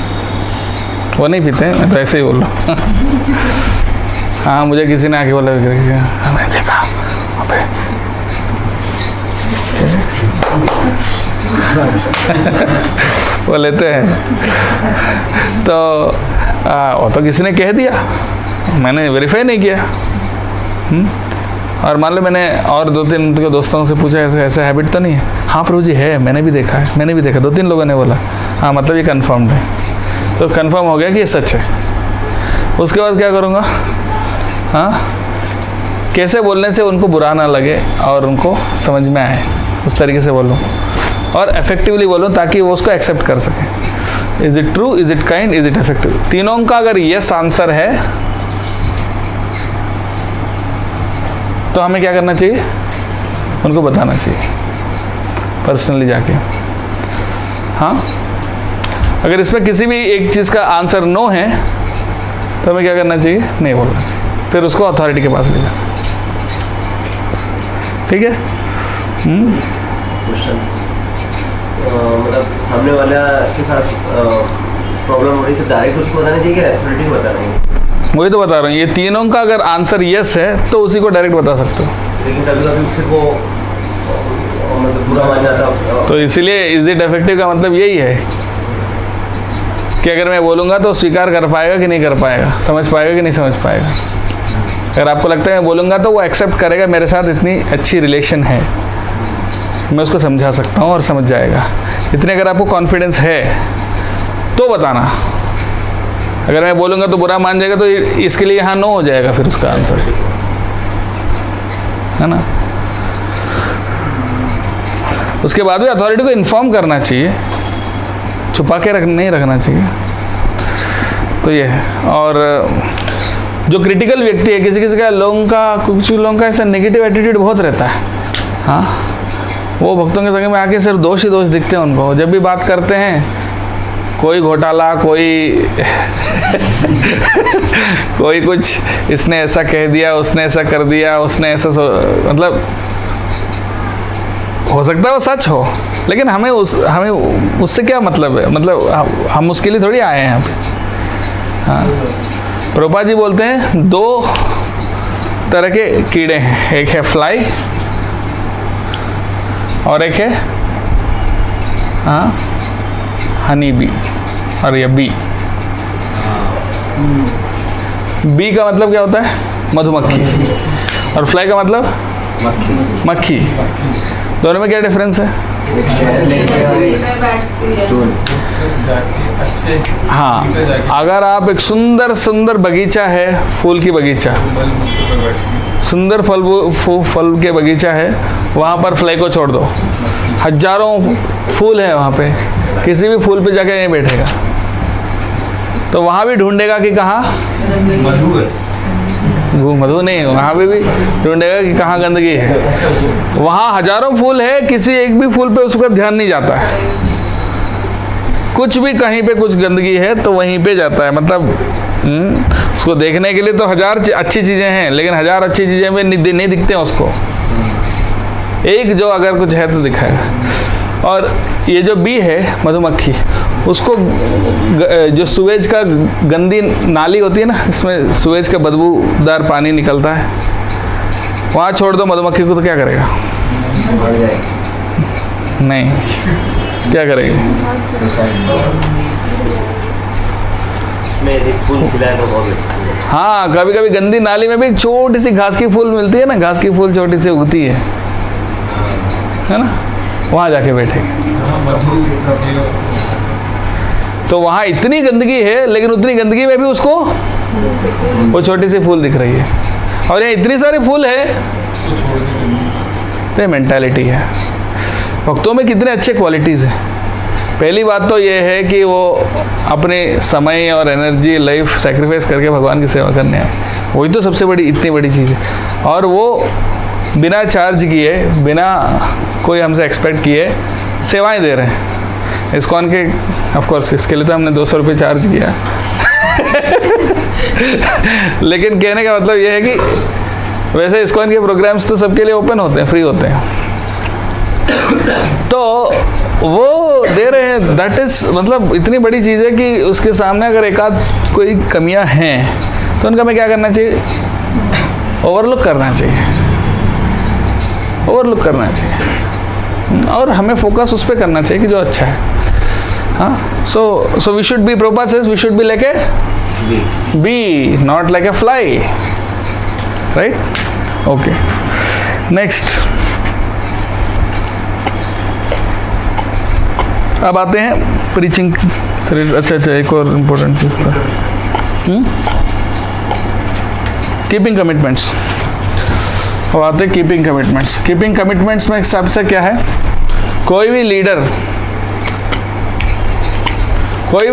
वो नहीं पीते, मैं तो ऐसे ही बोल रहा हूँ। हाँ, मुझे किसी ने आके बोला मैंने देखा वो लेते हैं, तो वो तो किसी ने कह दिया, मैंने वेरीफाई नहीं किया। और मान लो मैंने और 2-3 उनके दोस्तों से पूछा ऐसे ऐसा हैबिट तो नहीं है। हाँ प्रभु जी है, मैंने भी देखा है, मैंने भी देखा। 2-3 लोगों ने बोला हाँ मतलब ये कंफर्म्ड है। तो कंफर्म हो गया कि ये सच है। उसके बाद क्या करूँगा? हाँ, कैसे बोलने से उनको बुरा ना लगे और उनको समझ में आए, उस तरीके से बोलूँ और इफेक्टिवली बोलूँ ताकि वो उसको एक्सेप्ट कर सकें। Is it true, is it kind, is it effective? तीनों का अगर यस आंसर है तो हमें क्या करना चाहिए? उनको बताना चाहिए पर्सनली जाके। हाँ, अगर इसमें किसी भी एक चीज़ का आंसर नो है तो हमें क्या करना चाहिए? नहीं बोलना चाहिए, फिर उसको अथॉरिटी के पास ले जाना। ठीक है? क्वेश्चन मतलब सामने वाला के साथ प्रॉब्लम हो रही है तो डायरेक्ट उसको बताना चाहिए कि अथॉरिटी को बताना है? वही तो बता रहा हूँ, ये तीनों का अगर आंसर यस है तो उसी को डायरेक्ट बता सकते हो। लेकिन कभी कभी फिर वो मतलब बुरा मान जाता। तो इसीलिए इज इट इफेक्टिव का मतलब यही है कि अगर मैं बोलूँगा तो स्वीकार कर पाएगा कि नहीं कर पाएगा, समझ पाएगा कि नहीं समझ पाएगा। अगर आपको लगता है मैं बोलूँगा तो वो एक्सेप्ट करेगा, मेरे साथ इतनी अच्छी रिलेशन है, मैं उसको समझा सकता हूँ और समझ जाएगा। इतने अगर आपको कॉन्फिडेंस है तो बताना। अगर मैं बोलूँगा तो बुरा मान जाएगा तो इसके लिए यहाँ नो हो जाएगा फिर उसका आंसर, है ना। उसके बाद भी अथॉरिटी को इन्फॉर्म करना चाहिए, छुपा के नहीं रखना चाहिए। तो ये है। और जो क्रिटिकल व्यक्ति है, किसी किसी का लोगों का, कुछ लोगों का ऐसा नेगेटिव एटीट्यूड बहुत रहता है। हाँ, वो भक्तों के संग में आके सिर्फ दोष ही दोष दिखते हैं उनको। जब भी बात करते हैं कोई घोटाला, कोई कोई कुछ इसने ऐसा कह दिया, उसने ऐसा कर दिया, उसने ऐसा मतलब हो सकता है वो सच हो, लेकिन हमें उससे क्या मतलब है? मतलब हम उसके लिए थोड़ी आए हैं यहाँ पे। हाँ, प्रभुपाद जी बोलते हैं 2 तरह के कीड़े हैं, एक है फ्लाई और एक है हनी बी, और ये बी। बी का मतलब क्या होता है? मधुमक्खी। और फ्लाई का मतलब मक्खी। दोनों में क्या डिफरेंस है? हाँ, अगर आप एक सुंदर सुंदर बगीचा है, फूल की बगीचा, सुंदर फल के बगीचा है, वहाँ पर फ्लाई को छोड़ दो, हजारों फूल है वहाँ पे, किसी भी फूल पे जाके नहीं बैठेगा, तो वहाँ भी ढूंढेगा कि कहाँ मधु है। वो मधु नहीं, वहाँ पे भी ढूंढेगा कि कहाँ गंदगी है। वहाँ हजारों फूल है, किसी एक भी फूल पे उसका ध्यान नहीं जाता है। कुछ भी कहीं पे कुछ गंदगी है तो वहीं पे जाता है। मतलब उसको देखने के लिए तो 1000 अच्छी चीज़ें हैं, लेकिन 1000 अच्छी चीज़ें में नहीं दिखते हैं उसको। एक जो अगर कुछ है तो दिखाएगा। और ये जो बी है मधुमक्खी, उसको जो सुएज का गंदी नाली होती है ना, इसमें सुएज का बदबूदार पानी निकलता है, वहाँ छोड़ दो मधुमक्खी को तो क्या करेगा? मर जाएगी। नहीं, क्या करेगी? उसमें एक फूल खिलाए तो बहुत अच्छा। हाँ, कभी कभी गंदी नाली में भी एक छोटी सी घास की फूल मिलती है ना, घास की फूल छोटी सी उगती है ना, वहाँ जाके बैठेगी। तो वहाँ इतनी गंदगी है, लेकिन उतनी गंदगी में भी उसको वो छोटी सी फूल दिख रही है। और यहाँ इतनी सारी फूल है, तो मेंटालिटी है। भक्तों में कितने अच्छे क्वालिटीज़ हैं। पहली बात तो ये है कि वो अपने समय और एनर्जी, लाइफ सैक्रिफाइस करके भगवान की सेवा करने आए, वही तो सबसे बड़ी, इतनी बड़ी चीज़ है। और वो बिना चार्ज किए, बिना कोई हमसे एक्सपेक्ट किए सेवाएं दे रहे हैं। इस्कॉन के ऑफकोर्स इसके लिए तो हमने 200 रुपये चार्ज किया लेकिन कहने का मतलब ये है कि वैसे इस्कॉन के प्रोग्राम्स तो सबके लिए ओपन होते हैं, फ्री होते हैं, तो वो दे रहे हैं। दैट इज़ मतलब इतनी बड़ी चीज़ है कि उसके सामने अगर एक आध कोई कमियां हैं तो उनका हमें क्या करना चाहिए? ओवरलुक करना चाहिए, ओवरलुक करना चाहिए, और हमें फोकस उस पर करना चाहिए कि जो अच्छा है। हाँ, so we should be, Prabhupada says we should be like a bee, not like a fly, right? Okay, next. अब आते हैं प्रीचिंग। अच्छा, एक और इम्पोर्टेंट चीज़ था, कीपिंग कमिटमेंट्स। अब आते हैं कीपिंग कमिटमेंट्स। कीपिंग कमिटमेंट्स में सबसे क्या है, कोई भी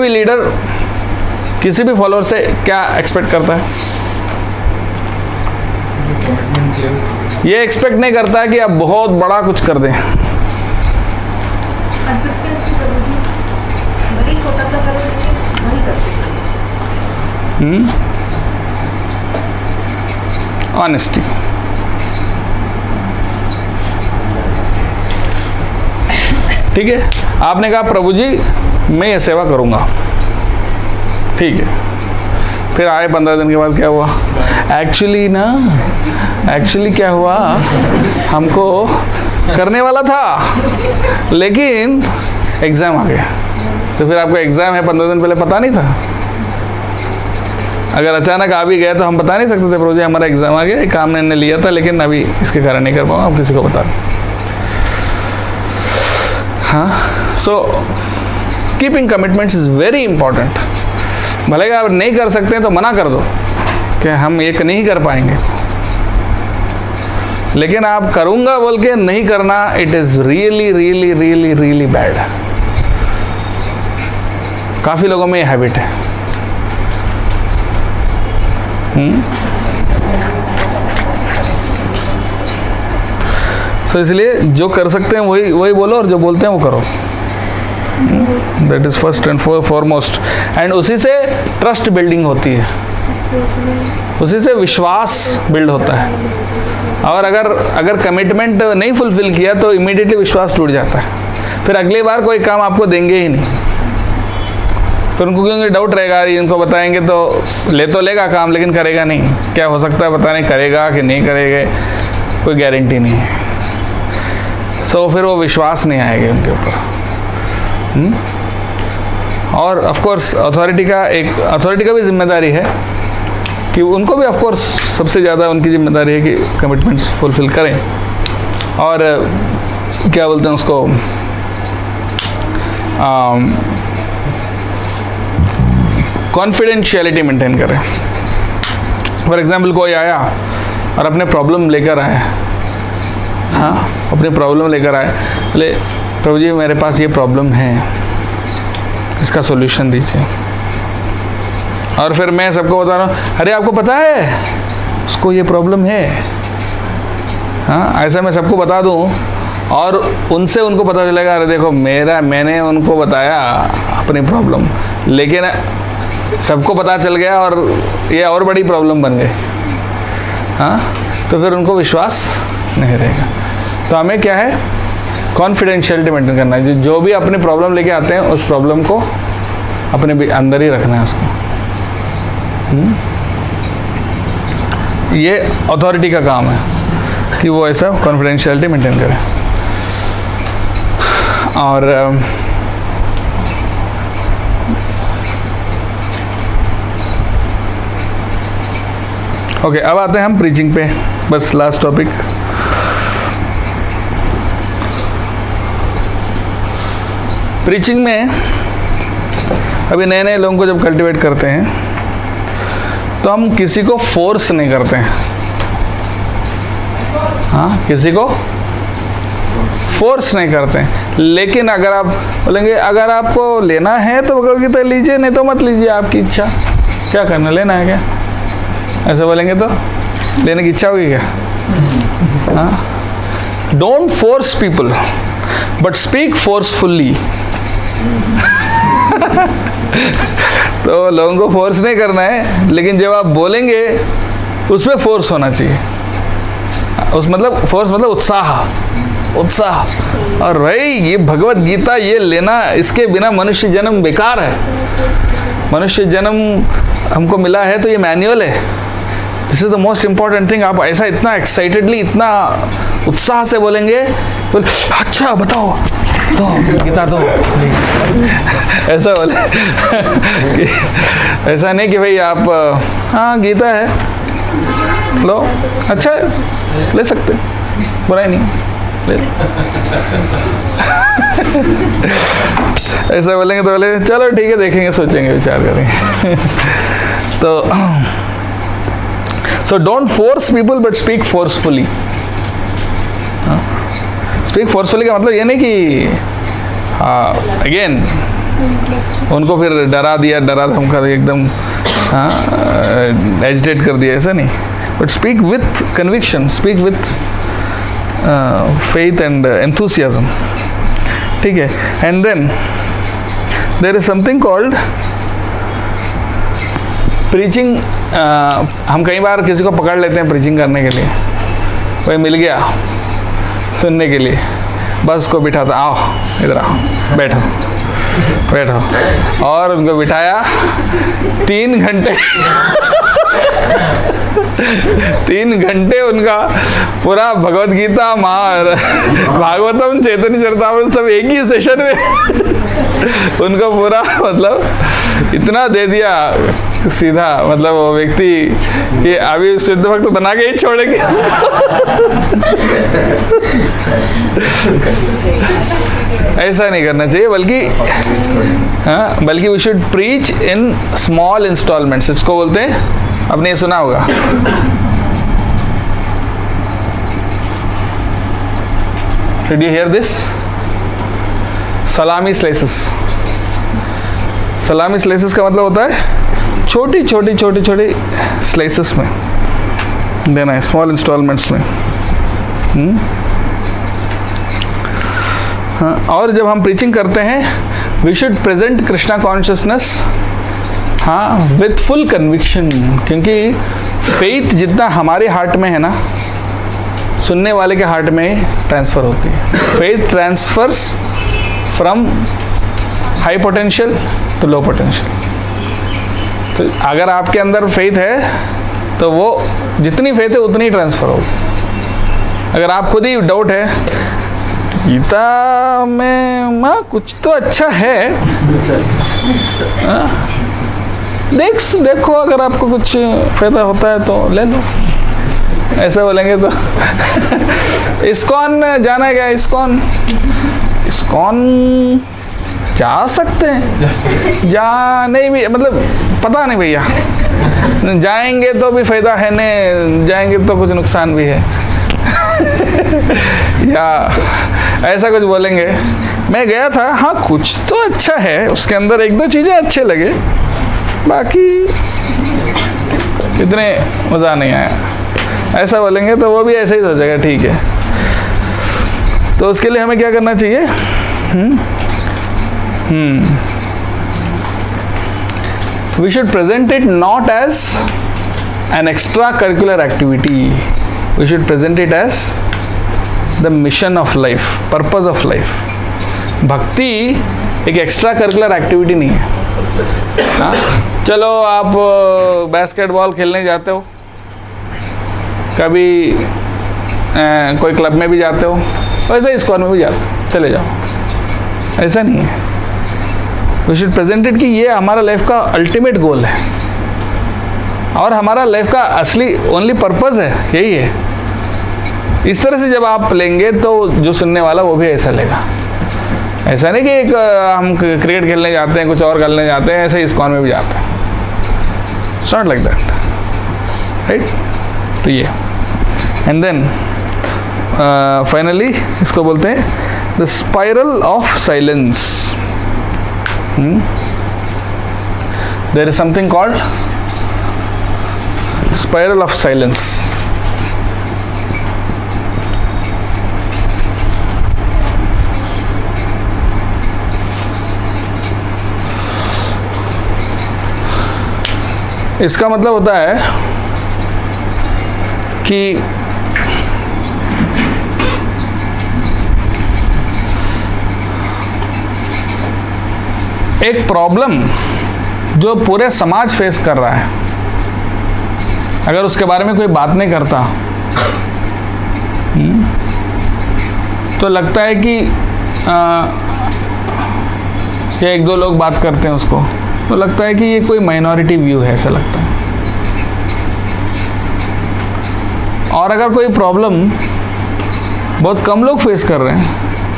लीडर किसी भी फॉलोअर से क्या एक्सपेक्ट करता है? ये एक्सपेक्ट नहीं करता है कि आप बहुत बड़ा कुछ कर दें। कंसिस्टेंसी करो जी, भले ही छोटा सा करो लेकिन वही कर सकते। ऑनेस्टी। ठीक है, आपने कहा प्रभु जी मैं ये सेवा करूंगा, ठीक है, फिर आए 15 दिन के बाद क्या हुआ? एक्चुअली क्या हुआ, हमको करने वाला था लेकिन एग्ज़ाम आ गया। तो फिर आपको एग्ज़ाम है 15 दिन पहले पता नहीं था? अगर अचानक आ भी गया तो हम बता नहीं सकते थे प्रभु जी हमारा एग्ज़ाम आ गया, एक काम मैंने लिया था लेकिन अभी इसके कारण नहीं कर पाऊँगा, हम किसी को बता दें। हाँ, so keeping commitments is very important. भले आप नहीं कर सकते हैं तो मना कर दो कि हम ये नहीं कर पाएंगे, लेकिन आप करूंगा बोल के नहीं करना, इट इज़ रियली बैड। काफ़ी लोगों में ये हैबिट है। सो इसलिए जो कर सकते हैं वही बोलो और जो बोलते हैं वो करो। That is first and foremost. And उसी से ट्रस्ट बिल्डिंग होती है, उसी से विश्वास बिल्ड होता है। और अगर कमिटमेंट नहीं फुलफिल किया तो इमीडिएटली विश्वास टूट जाता है, फिर अगली बार कोई काम आपको देंगे ही नहीं। फिर उनको क्योंकि डाउट रहेगा, इनको बताएंगे तो लेगा काम लेकिन करेगा नहीं। क्या हो सकता है पता नहीं, करेगा कि नहीं करेगा, कोई गारंटी नहीं है। सो फिर वो विश्वास नहीं आएगा उनके ऊपर। और ऑफ कोर्स अथॉरिटी का भी जिम्मेदारी है कि उनको भी ऑफ कोर्स सबसे ज़्यादा उनकी जिम्मेदारी है कि कमिटमेंट्स फुलफिल करें और क्या बोलते हैं उसको, कॉन्फिडेंशियलिटी मेंटेन करें। फॉर एग्जांपल कोई आया और अपने प्रॉब्लम लेकर आया, हाँ अपनी प्रॉब्लम लेकर आए, बोले प्रभु जी मेरे पास ये प्रॉब्लम है, इसका सॉल्यूशन दीजिए। और फिर मैं सबको बता रहा हूँ, अरे आपको पता है उसको ये प्रॉब्लम है, हाँ ऐसा मैं सबको बता दूँ और उनको पता चलेगा, अरे देखो मैंने उनको बताया अपनी प्रॉब्लम, लेकिन सबको पता चल गया और ये और बड़ी प्रॉब्लम बन गई, हाँ तो फिर उनको विश्वास नहीं रहेगा। तो हमें क्या है, कॉन्फिडेंशियलिटी मेंटेन करना है। जो भी अपनी प्रॉब्लम लेके आते हैं उस प्रॉब्लम को अपने अंदर ही रखना है उसको। ये अथॉरिटी का काम है कि वो ऐसा कॉन्फिडेंशियलिटी मेंटेन करें। और ओके, अब आते हैं हम प्रीचिंग पे, बस लास्ट टॉपिक। प्रीचिंग में अभी नए लोगों को जब कल्टीवेट करते हैं तो हम किसी को फोर्स नहीं करते हैं, हाँ किसी को फोर्स नहीं करते हैं। लेकिन अगर आप बोलेंगे अगर आपको लेना है तो कहोगे तो लीजिए, नहीं तो मत लीजिए, आपकी इच्छा, क्या करना, लेना है क्या, ऐसे बोलेंगे तो लेने की इच्छा होगी क्या? हाँ, don't force people but speak forcefully. तो लोगों को फोर्स नहीं करना है, लेकिन जब आप बोलेंगे उसमें फोर्स होना चाहिए। फोर्स मतलब उत्साह। और भाई ये भगवत गीता ये लेना, इसके बिना मनुष्य जन्म बेकार है। मनुष्य जन्म हमको मिला है तो ये मैनुअल है, this is the most important thing. आप ऐसा इतना एक्साइटेडली, इतना उत्साह से बोलेंगे, बोले अच्छा बताओ दो गीता दो, ऐसा बोले कि ऐसा नहीं कि भाई आप हाँ गीता है लो, अच्छा है, ले सकते, बुराई नहीं ले। ऐसा बोलेंगे तो बोले चलो ठीक है, देखेंगे, सोचेंगे, विचार करेंगे। तो so don't force people but speak forcefully. Speak forcefully का मतलब ये नहीं कि अगेन उनको फिर डरा धमका एकदम एजिटेट कर दिया, ऐसा नहीं, but speak with conviction, speak with faith and enthusiasm, ठीक है। and then there is something called preaching। हम कई बार किसी को पकड़ लेते हैं preaching करने के लिए, कोई मिल गया सुनने के लिए, बस उसको बिठाता, आओ इधर आओ, बैठो बैठो, और उनको बिठाया 3 घंटे 3 घंटे उनका पूरा भगवत गीता, भागवतम, चैतन्य चरितामृत सब एक ही सेशन में उनको पूरा मतलब इतना दे दिया सीधा, मतलब वो व्यक्ति कि अभी शुद्ध भक्त बना के ही छोड़ेंगे। ऐसा नहीं करना चाहिए, बल्कि we should preach in small instalments, इसको बोलते हैं, आपने ये सुना होगा, did you hear this? Salami slices. Salami slices का मतलब होता है छोटी स्लाइसेस में देना है, स्मॉल इंस्टॉलमेंट्स में। हाँ, और जब हम प्रीचिंग करते हैं we should present Krishna consciousness, हाँ, विथ फुल कन्विक्शन, क्योंकि फेथ जितना हमारे हार्ट में है ना, सुनने वाले के हार्ट में ट्रांसफ़र होती है। Faith transfers from high potential to low potential. तो अगर आपके अंदर फेथ है तो वो जितनी फेथ है उतनी ट्रांसफ़र होगी। अगर आप खुद ही डाउट है गीता में कुछ तो अच्छा है, देखो अगर आपको कुछ फायदा होता है तो ले लो, ऐसे बोलेंगे तो इस्कॉन जाना है क्या? इस्कॉन जा सकते हैं, जा नहीं भी मतलब पता नहीं भैया, जाएंगे तो भी फायदा है, नहीं जाएंगे तो कुछ नुकसान भी है या ऐसा कुछ बोलेंगे। मैं गया था, हाँ कुछ तो अच्छा है, उसके अंदर 1-2 चीज़ें अच्छे लगे, बाकी इतने मज़ा नहीं आया, ऐसा बोलेंगे तो वो भी ऐसे ही सोचेगा ठीक है। तो उसके लिए हमें क्या करना चाहिए? We should present it not as an extracurricular activity. We should present it as the mission of life, purpose of life. भक्ति एक एक्स्ट्रा करिकुलर एक्टिविटी नहीं है। हाँ, चलो आप बास्केटबॉल खेलने जाते हो, कभी कोई क्लब में भी जाते हो, वैसे इस्कॉन में भी जाते हो, चले जाओ, ऐसा नहीं है। वी शुड प्रेजेंट इट कि ये हमारा लाइफ का अल्टीमेट गोल है और हमारा लाइफ का असली ओनली पर्पस है, यही है। इस तरह से जब आप लेंगे तो जो सुनने वाला वो भी ऐसा लेगा। ऐसा नहीं कि एक हम क्रिकेट खेलने जाते हैं, कुछ और करने जाते हैं, ऐसे इस्कॉन में भी जाते हैं, it's not like that, right? तो ये एंड देन फाइनली इसको बोलते हैं the spiral of silence. There is something called spiral of silence. इसका मतलब होता है कि एक प्रॉब्लम जो पूरे समाज फेस कर रहा है, अगर उसके बारे में कोई बात नहीं करता तो लगता है कि या एक दो लोग बात करते हैं उसको, तो लगता है कि ये कोई माइनॉरिटी व्यू है, ऐसा लगता है। और अगर कोई प्रॉब्लम बहुत कम लोग फेस कर रहे हैं,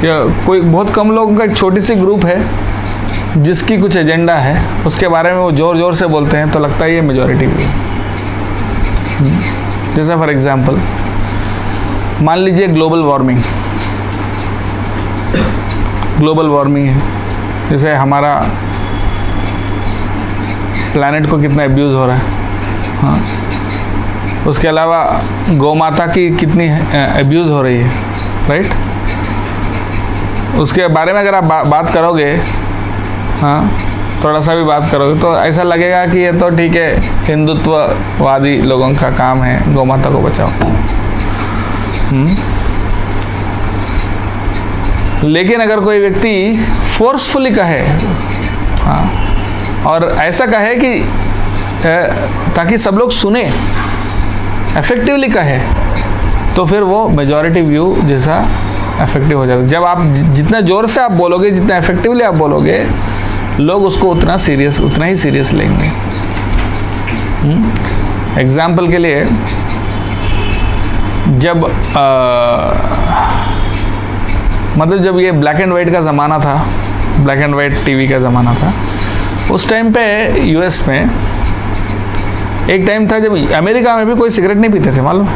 या कोई बहुत कम लोगों का एक छोटी सी ग्रुप है जिसकी कुछ एजेंडा है, उसके बारे में वो ज़ोर ज़ोर से बोलते हैं, तो लगता है ये मेजॉरिटी व्यू। जैसे फॉर एग्जांपल मान लीजिए ग्लोबल वार्मिंग है, जैसे हमारा प्लैनेट को कितना एब्यूज़ हो रहा है, हाँ, उसके अलावा गौ माता की कितनी एब्यूज़ हो रही है, राइट। उसके बारे में अगर आप बात करोगे, हाँ, थोड़ा सा भी बात करोगे तो ऐसा लगेगा कि ये तो ठीक है, हिंदुत्ववादी लोगों का काम है, गौ माता को बचाओ। लेकिन अगर कोई व्यक्ति फोर्सफुली कहे, हाँ, और ऐसा कहे कि ताकि सब लोग सुने, इफेक्टिवली कहे, तो फिर वो मेजॉरिटी व्यू जैसा इफेक्टिव हो जाता है। जब आप जितना ज़ोर से आप बोलोगे, जितना इफेक्टिवली आप बोलोगे, लोग उसको उतना ही सीरियस लेंगे। एग्जाम्पल के लिए, जब मतलब जब ये ब्लैक एंड वाइट का ज़माना था, ब्लैक एंड वाइट टीवी का ज़माना था, उस टाइम पे यूएस में एक टाइम था जब अमेरिका में भी कोई सिगरेट नहीं पीते थे, मालूम।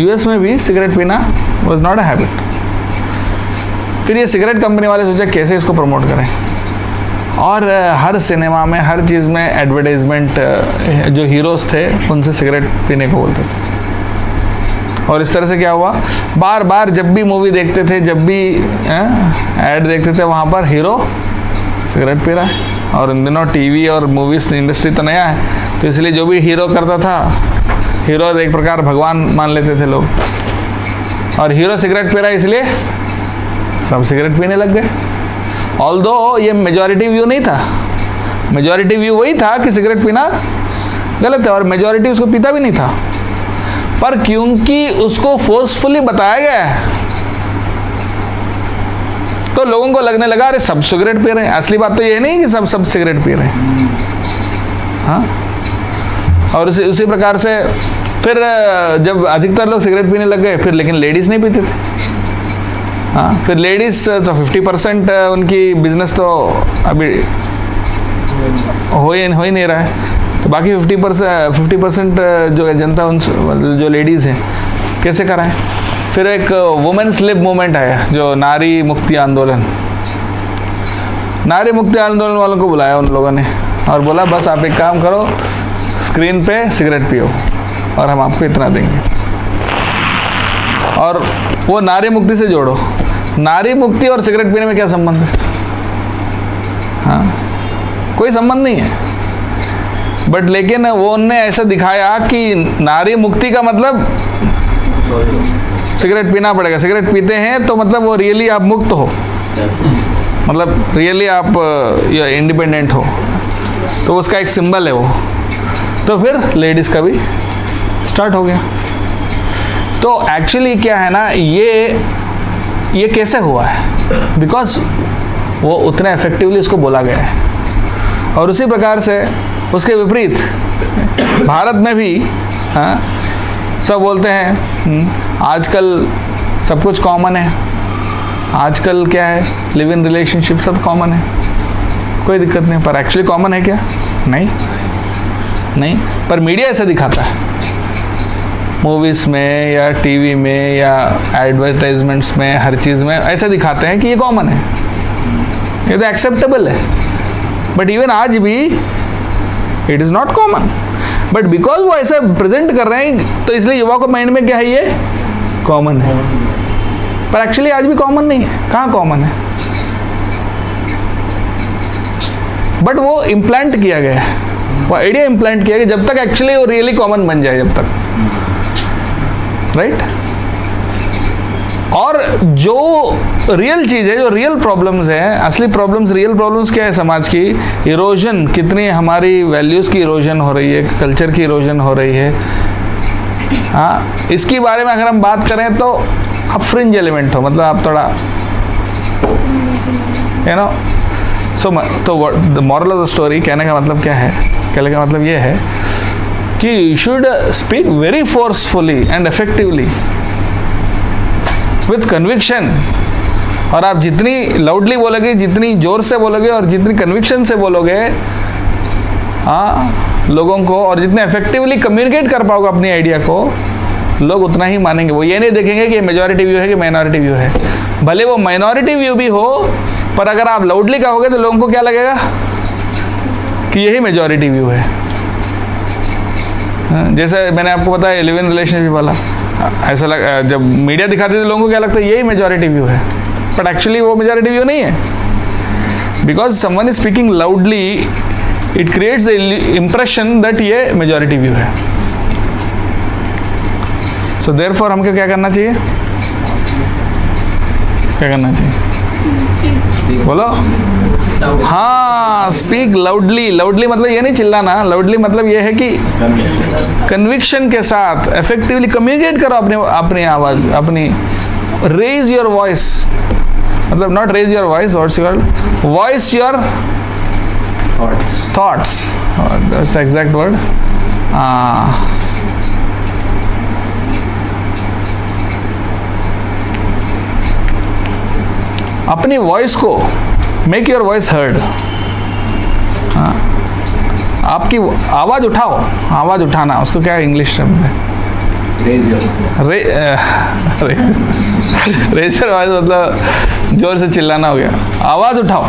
यूएस में भी सिगरेट पीना वाज नॉट अ हैबिट। फिर ये सिगरेट कंपनी वाले सोचा कैसे इसको प्रमोट करें, और हर सिनेमा में, हर चीज़ में एडवर्टाइजमेंट, जो हीरोज़ थे उनसे सिगरेट पीने को बोलते थे। और इस तरह से क्या हुआ, बार बार जब भी मूवी देखते थे, जब भी ऐड देखते थे, वहाँ पर हीरो सिगरेट पी रहा है। और इन दिनों टीवी और मूवीज़ इंडस्ट्री तो नया है, तो इसलिए जो भी हीरो करता था, हीरो एक प्रकार भगवान मान लेते थे लोग। और हीरो सिगरेट पी रहा है, इसलिए सब सिगरेट पीने लग गए। ऑल्दो ये मेजॉरिटी व्यू नहीं था, मेजॉरिटी व्यू वही था कि सिगरेट पीना गलत है, और मेजॉरिटी उसको पीता भी नहीं था। पर क्योंकि उसको फोर्सफुली बताया गया है, तो लोगों को लगने लगा अरे सब सिगरेट पी रहे हैं। असली बात तो ये नहीं कि सब सिगरेट पी रहे हैं, हाँ। और उसी प्रकार से फिर जब अधिकतर लोग सिगरेट पीने लग गए, फिर लेकिन लेडीज़ नहीं पीते थे, हाँ। फिर लेडीज़ तो 50% उनकी बिजनेस तो अभी हो ही नहीं रहा है, तो बाकी 50% जो जनता, उन जो लेडीज़ हैं, कैसे कराएं। फिर एक वुमेन्स लिब मूवमेंट आया, जो नारी मुक्ति आंदोलन वालों को बुलाया उन लोगों ने, और बोला बस आप एक काम करो, स्क्रीन पे सिगरेट पियो और हम आपको इतना देंगे। और वो नारी मुक्ति से जोड़ो, नारी मुक्ति और सिगरेट पीने में क्या संबंध है, हाँ, कोई संबंध नहीं है। बट लेकिन वो उनने ऐसा दिखाया कि नारी मुक्ति का मतलब सिगरेट पीना पड़ेगा, सिगरेट पीते हैं तो मतलब वो रियली आप मुक्त हो, मतलब रियली आप इंडिपेंडेंट हो, तो उसका एक सिंबल है वो। तो फिर लेडीज़ का भी स्टार्ट हो गया। तो एक्चुअली क्या है ना, ये कैसे हुआ है, बिकॉज वो उतना इफेक्टिवली उसको बोला गया है। और उसी प्रकार से उसके विपरीत भारत में भी, हाँ, सब बोलते हैं आजकल सब कुछ कॉमन है, आजकल क्या है, लिव इन रिलेशनशिप सब कॉमन है, कोई दिक्कत नहीं। पर एक्चुअली कॉमन है क्या? नहीं। पर मीडिया ऐसा दिखाता है, मूवीज़ में या टीवी में या एडवर्टाइजमेंट्स में, हर चीज़ में ऐसा दिखाते हैं कि ये कॉमन है, ये तो एक्सेप्टेबल है। बट इवन आज भी it is not common, but because वो ऐसा प्रेजेंट कर रहे हैं, तो इसलिए युवा को माइंड में क्या है, ये कॉमन है। पर एक्चुअली आज भी कॉमन नहीं है, कहाँ कॉमन है, बट वो इम्प्लांट किया गया है, वो आइडिया इम्प्लांट किया गया, जब तक एक्चुअली वो रियली कॉमन बन जाए, जब तक, राइट। और जो रियल चीज़ है, जो रियल प्रॉब्लम्स हैं, असली प्रॉब्लम्स, रियल प्रॉब्लम्स क्या है समाज की, इरोजन, कितनी हमारी वैल्यूज़ की इरोजन हो रही है, कल्चर की इरोजन हो रही है, हाँ, इसके बारे में अगर हम बात करें तो आप फ्रिंज एलिमेंट हो, मतलब आप थोड़ा यू नो। सो तो the moral of the story, कहने का मतलब क्या है, कहने का मतलब ये है कि you should speak very forcefully and effectively with conviction. और आप जितनी लाउडली बोलोगे, जितनी जोर से बोलोगे और जितनी कन्विक्शन से बोलोगे हाँ लोगों को, और जितने इफेक्टिवली कम्युनिकेट कर पाओगे अपनी आइडिया को, लोग उतना ही मानेंगे। वो ये नहीं देखेंगे कि मेजॉरिटी व्यू है कि माइनॉरिटी व्यू है। भले वो माइनॉरिटी व्यू भी हो, पर अगर आप लाउडली कहोगे तो लोगों को क्या लगेगा कि यही मेजॉरिटी व्यू है। जैसे मैंने आपको बताया लिव इन रिलेशनशिप वाला, ऐसा जब मीडिया दिखाते थे लोगों को क्या लगता है यही मेजॉरिटी व्यू है, बट एक्चुअली वो मेजॉरिटी व्यू नहीं है। Because someone is speaking loudly, it creates the impression that ये मेजॉरिटी व्यू है। सो देयरफॉर हमको क्या करना चाहिए, क्या करना चाहिए, बोलो। हाँ, स्पीक लाउडली। लाउडली मतलब ये नहीं चिल्लाना, लाउडली मतलब ये है कि कन्विक्शन के साथ इफेक्टिवली कम्युनिकेट करो अपनी अपनी आवाज़, अपनी रेज योर वॉइस, मतलब not raise your voice, what's your voice, your thoughts, that's exact word. अपनी वॉइस को मेक योर वॉइस हर्ड। आपकी आवाज़ उठाओ, आवाज़ उठाना उसको क्या इंग्लिश शब्द है, रेज योर वॉइस मतलब जोर से चिल्लाना हो गया। आवाज़ उठाओ,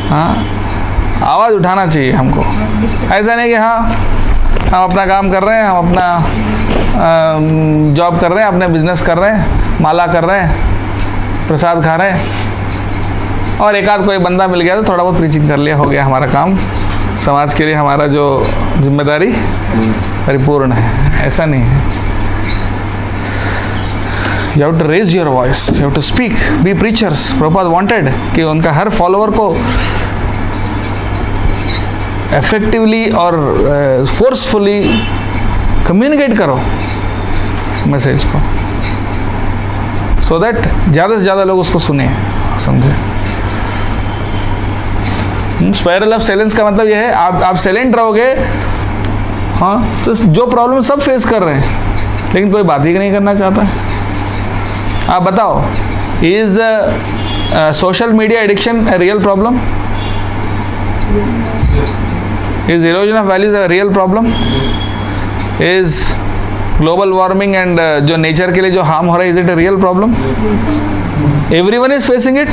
हाँ आवाज़ उठाना चाहिए हमको। ऐसा नहीं कि हाँ हम अपना काम कर रहे हैं, हम अपना जॉब कर रहे हैं, अपने बिजनेस कर रहे हैं, माला कर रहे हैं, प्रसाद खा रहे हैं, और एक आध कोई बंदा मिल गया तो थोड़ा बहुत प्रीचिंग कर लिया, हो गया हमारा काम, समाज के लिए हमारा जो जिम्मेदारी परिपूर्ण है। ऐसा नहीं है। You have to raise your voice, you have to speak, be preachers. Prabhupada wanted कि उनका हर फॉलोअर को इफेक्टिवली और फोर्सफुली कम्युनिकेट करो मैसेज को, सो दैट ज़्यादा से ज़्यादा लोग उसको सुने, समझे। स्पाइरल ऑफ साइलेंस का मतलब यह है आप साइलेंट रहोगे, हाँ तो जो प्रॉब्लम सब फेस कर रहे हैं लेकिन कोई बात ही नहीं करना चाहता है। आप बताओ, is social media addiction a real problem? Is erosion of values a real problem? Is global warming and जो नेचर के लिए जो हार्म हो रहा है, is it a real problem? Everyone is facing it,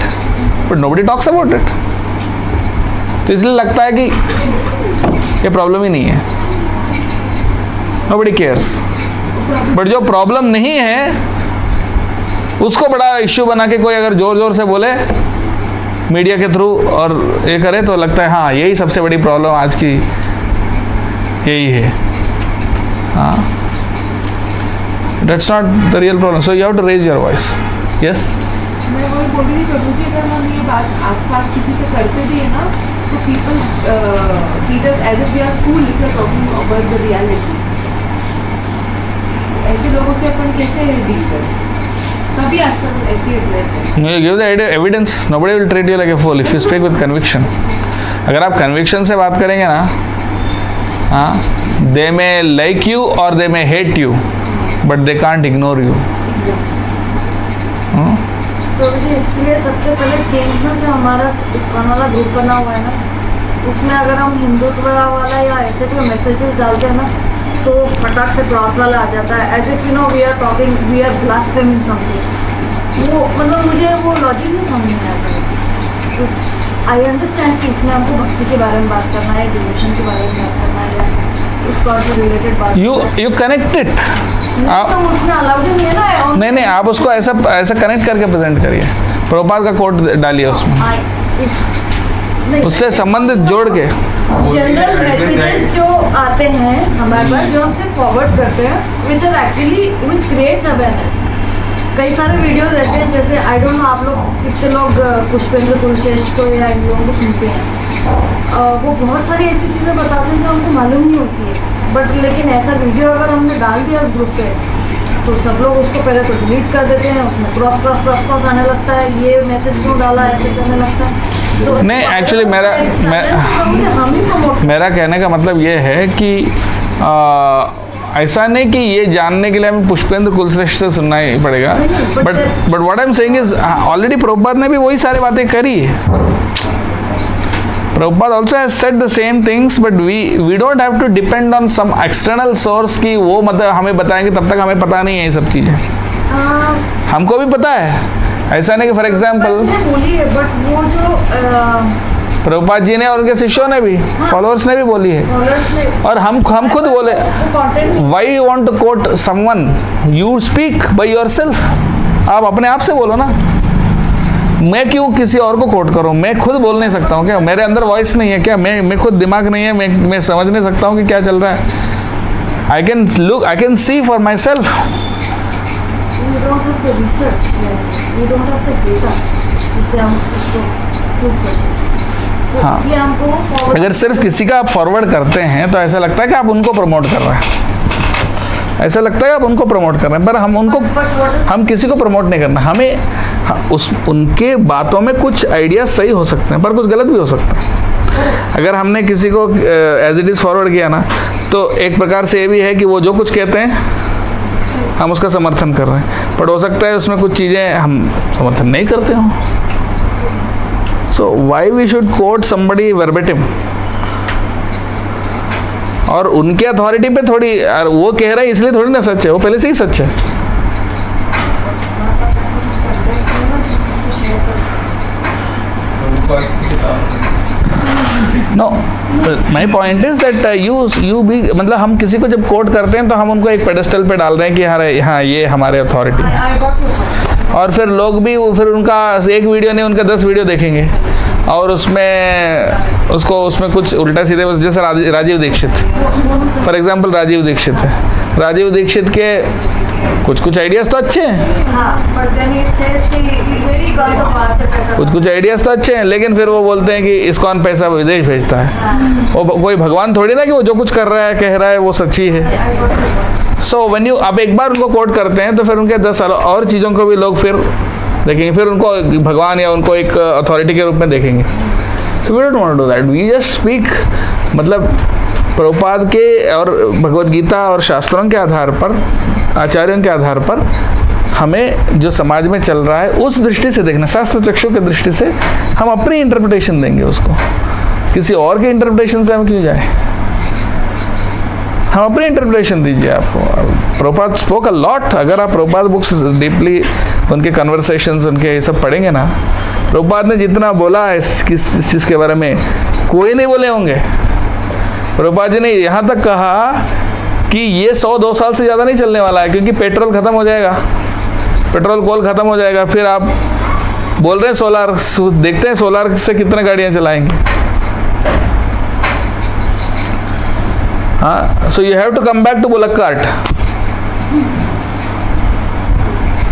but nobody talks about it. तो इसलिए लगता है कि ये प्रॉब्लम ही नहीं है, nobody cares. बट जो प्रॉब्लम नहीं है उसको बड़ा इश्यू बना के कोई अगर जोर जोर से बोले मीडिया के थ्रू और ये करे तो लगता है हाँ यही सबसे बड़ी प्रॉब्लम आज की यही है। हाँ, that's not the real problem, so you have to raise your voice. Yes, मैं वही बोल रही थी प्रभु कि अगर हम ये बात आसपास किसी से करते भी है ना तो people treat us as if we are fool if we are talking about the reality. ऐसे लोगों से अपन कैसे डील करें? सभी आसपास ऐसे ही रहते हैं। You give the evidence, nobody will treat you like a fool if you speak with conviction. अगर आप conviction से बात करेंगे ना, हाँ, they may like you or they may hate you, but they can't ignore you. तो इसके लिए सबसे पहले चेंज ना, जो हमारा इस्कॉन वाला ग्रुप बना हुआ है ना, उसमें अगर हम हिंदुत्व वाला या ऐसे कोई मैसेजेस डालते हैं ना तो फटाक से क्रॉस वाला आ जाता है, as if you know we are talking, we are blaspheming something. वो मतलब मुझे वो लॉजिक नहीं समझ में आता। तो आई अंडरस्टैंड कि इसमें हमको भक्ति के बारे में बात करना है, डिवोशन के बारे में बात करना है, या इस कॉज से रिलेटेड बात। You connect it. तो उसमें अलाउड ही नहीं है ना। नहीं, आप उसको ऐसा कनेक्ट करके प्रेजेंट करिए, प्रभुपाद का कोट डालिए उसमें, उससे संबंधित जोड़ के। जनरल मैसेजेस जो आते हैं हमारे पास, जो हमसे फॉरवर्ड करते हैं, which are actually which creates awareness. कई सारे वीडियोस रहते हैं, जैसे आई डोंट नो आप लोग कितने लोग पुष्पेंद्र कुलश्रेष्ठ को या इन लोगों को सुनते हैं। वो बहुत सारी ऐसी चीज़ें बताते हैं जो हमको मालूम नहीं होती है, बट लेकिन ऐसा वीडियो अगर हमने डाल दिया उस ग्रुप पे तो सब लोग उसको पहले तो डिलीट कर देते हैं, उसमें क्रॉस क्रॉस क्रॉस क्रॉस आने लगता है, ये मैसेज क्यों डाला, ऐसे करने लगता है। तो नहीं, actually मेरा कहने का मतलब ये है कि ऐसा नहीं कि ये जानने के लिए हमें पुष्पेंद्र कुलश्रेष्ठ से सुनना ही पड़ेगा, but what I am saying is already Prabhupada ने भी वही सारी बातें करी है। Prabhupada also has said the same things, but we don't have to depend on some external source कि वो मतलब हमें बताएंगे, तब तक हमें पता नहीं है ये सब चीज़ें। हमको भी पता है, ऐसा नहीं कि फॉर एग्जाम्पल बोली है, बट वो जो प्रभुपाद जी ने और उनके शिष्यों ने भी, फॉलोअर्स ने भी बोली है, फॉलोअर्स ने और हम खुद बोले, content why you want to quote someone, you speak by yourself. आप अपने आप से बोलो ना, मैं क्यों किसी और को कोट करूं? मैं खुद बोल नहीं सकता हूं क्या? मेरे अंदर वॉइस नहीं है क्या? मैं खुद दिमाग नहीं है? मैं समझ नहीं सकता हूं कि क्या चल रहा है? I can see for my self. we don't have the research, we don't have the data जिससे हम उसको prove कर सकें। तो हाँ। इसलिए हमको forward अगर सिर्फ किसी का आप फॉरवर्ड करते हैं तो ऐसा लगता है कि आप उनको प्रमोट कर रहे हैं, ऐसा लगता है आप उनको प्रमोट कर रहे हैं, पर हम किसी को प्रमोट नहीं करना। हमें उनके बातों में कुछ आइडियाज सही हो सकते हैं, पर कुछ गलत भी हो सकता है। अगर हमने किसी को एज इट इज़ फॉरवर्ड किया ना, तो एक प्रकार से ये भी है कि वो जो कुछ कहते हैं हम उसका समर्थन कर रहे हैं, बट हो सकता है उसमें कुछ चीज़ें हम समर्थन नहीं करते हों। So why we should quote somebody verbatim? और उनके अथॉरिटी पे थोड़ी, और वो कह रहा है इसलिए थोड़ी ना सच है, वो पहले से ही सच है। No, my point is that you भी, मतलब हम किसी को जब कोट करते हैं तो हम उनको एक पेडेस्टल पे डाल रहे हैं कि हाँ ये हमारे अथॉरिटी है, I got your point. और फिर लोग भी फिर उनका एक वीडियो नहीं, उनका 10 वीडियो देखेंगे और उसमें कुछ उल्टा सीधे, जैसे राजीव दीक्षित, फॉर एग्जांपल राजीव दीक्षित है, राजीव दीक्षित के कुछ आइडियाज़ तो अच्छे हैं, हाँ, but then it says कि मेरी गलत बात से पैसा कुछ आइडियाज़ तो अच्छे हैं, लेकिन फिर वो बोलते हैं कि इस्कॉन पैसा विदेश भेजता है। वो कोई भगवान थोड़ी ना कि वो जो कुछ कर रहा है कह रहा है वो सच्ची है। सो व्हेन यू अब एक बार उनको कोट करते हैं तो फिर उनके 10 साल और चीज़ों को भी लोग फिर देखेंगे, फिर उनको भगवान या उनको एक अथॉरिटी के रूप में देखेंगे। So we don't want to do that, we just speak, मतलब प्रभुपाद के और भगवद गीता और शास्त्रों के आधार पर, आचार्यों के आधार पर हमें जो समाज में चल रहा है उस दृष्टि से देखना, शास्त्र चक्षु की दृष्टि से हम अपनी इंटरप्रिटेशन देंगे उसको। किसी और के इंटरप्रिटेशन से हम क्यों जाए? हम अपनी इंटरप्रिटेशन दीजिए। आपको प्रभुपाद स्पोक अ लॉट। अगर आप प्रभुपाद बुक्स डीपली, उनके कन्वर्सेशंस, उनके ये सब पढ़ेंगे ना, प्रभुपाद ने जितना बोला है इस चीज़ के बारे में कोई नहीं बोले होंगे। प्रभुपाद जी ने यहाँ तक कहा कि ये 100-2 साल से ज़्यादा नहीं चलने वाला है, क्योंकि पेट्रोल ख़त्म हो जाएगा, पेट्रोल कोल ख़त्म हो जाएगा। फिर आप बोल रहे हैं सोलार, देखते हैं सोलार से कितने गाड़ियाँ चलाएंगे। हाँ, so you have to come back to bullock cart.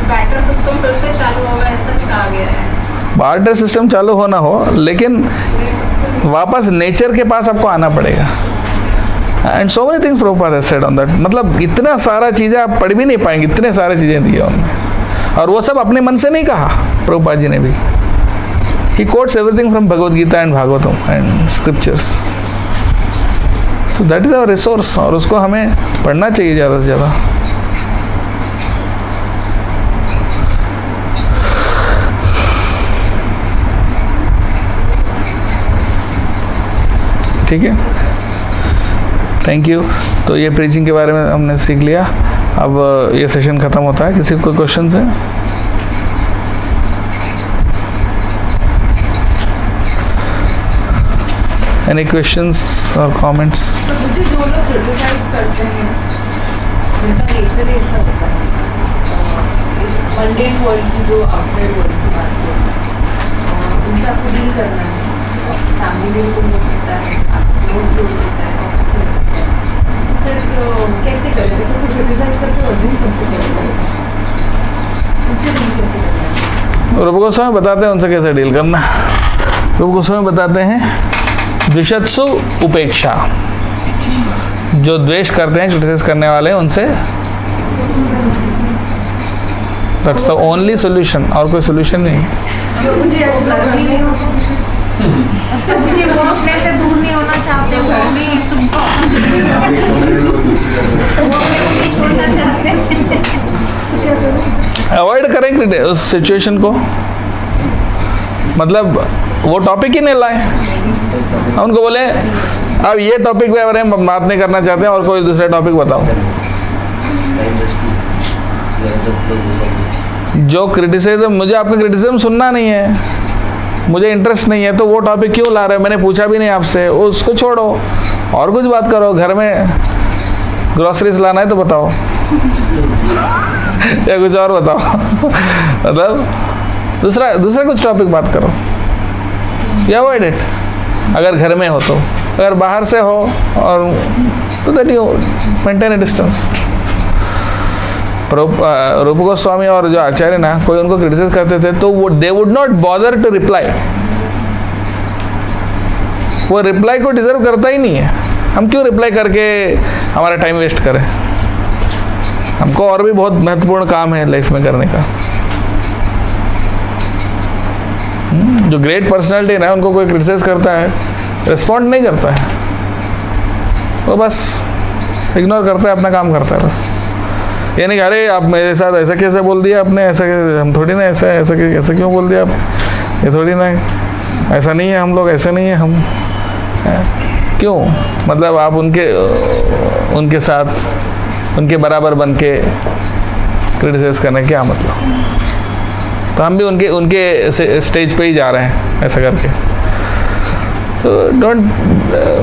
Better system फिर से चालू होगा, ऐसा कुछ आ गया है। बार्टर सिस्टम चालू होना हो, लेकिन वापस नेचर के पास आपको आना पड़ेगा। And so many things Prabhupada has said on that. मतलब इतना सारा चीज़ें आप पढ़ भी नहीं पाएंगे, इतने सारे चीज़ें दी है उन्होंने, और वो सब अपने मन से नहीं कहा प्रभुपाद जी ने भी। He quotes everything from Bhagavad Gita and Bhagavatam and scriptures. So that is our resource, और उसको हमें पढ़ना चाहिए ज़्यादा से ज़्यादा। ठीक है, थैंक यू। तो ये प्रीचिंग के बारे में हमने सीख लिया। अब ये सेशन ख़त्म होता है। किसी को कोई क्वेश्चन है? एनी क्वेश्चंस और कमेंट्स? तो मुझे जो लोग क्रिटिसाइज करते हैं, उनका नेचर ही ऐसा होता है, मंडेन वर्ल्ड की जो आउटसाइड वर्ल्ड की बात है, उनसे आपको डील करना है। फैमिली में हो सकता है, आपको रोज हो सकता है, ऑफिस में हो सकता है, फिर कैसे करेंगे? तो फिर क्रिटिसाइज करते हो दिन सबसे पहले उनसे डील कैसे करना है? रूप गोस्वामी बताते हैं उनसे कैसे डील करना। रूप गोस्वामी बताते हैं द्विषत्सु उपेक्षा। जो द्वेष करते हैं, क्रिटिसाइज करने वाले, उनसे दैट्स द ओनली सोल्यूशन, और कोई सोल्यूशन नहीं है। मुझे वो अपने से दूर नहीं होना चाहते, वो भी तुमको छोड़ना चाहते हैं। अवॉइड करें उस सिचुएशन को, मतलब वो टॉपिक ही नहीं लाए। हम उनको बोले अब ये टॉपिक पे बारे में बात नहीं करना चाहते हैं और कोई दूसरा टॉपिक बताओ। जो क्रिटिसिज्म, मुझे आपका क्रिटिसिज्म सुनना नहीं है, मुझे इंटरेस्ट नहीं है, तो वो टॉपिक क्यों ला रहे हो? मैंने पूछा भी नहीं आपसे, उसको छोड़ो और कुछ बात करो। घर में ग्रोसरीज लाना है तो बताओ या कुछ और बताओ मतलब दूसरा कुछ टॉपिक बात करो या अवॉइड इट, अगर घर में हो तो। अगर बाहर से हो और तो that you maintain A distance. रूप गोस्वामी और जो आचार्य ना, कोई उनको क्रिटिसाइज करते थे तो वो they would not bother to reply. वो रिप्लाई को डिजर्व करता ही नहीं है। हम क्यों रिप्लाई करके हमारा टाइम वेस्ट करें? हमको और भी बहुत महत्वपूर्ण काम है लाइफ में करने का। जो ग्रेट पर्सनालिटी ना, उनको कोई क्रिटिसाइज करता है, रिस्पॉन्ड नहीं करता है, वो बस इग्नोर करता है, अपना काम करता है बस। ये नहीं, अरे आप मेरे साथ ऐसा कैसे बोल दिया आपने, ऐसा हम थोड़ी ना ऐसा क्यों बोल दिया आप, ये थोड़ी ना है, ऐसा नहीं है हम लोग, ऐसे नहीं है हम क्यों? मतलब आप उनके साथ उनके बराबर बन के क्रिटिसाइज करने क्या मतलब? तो हम भी उनके स्टेज पे ही जा रहे हैं ऐसा करके। तो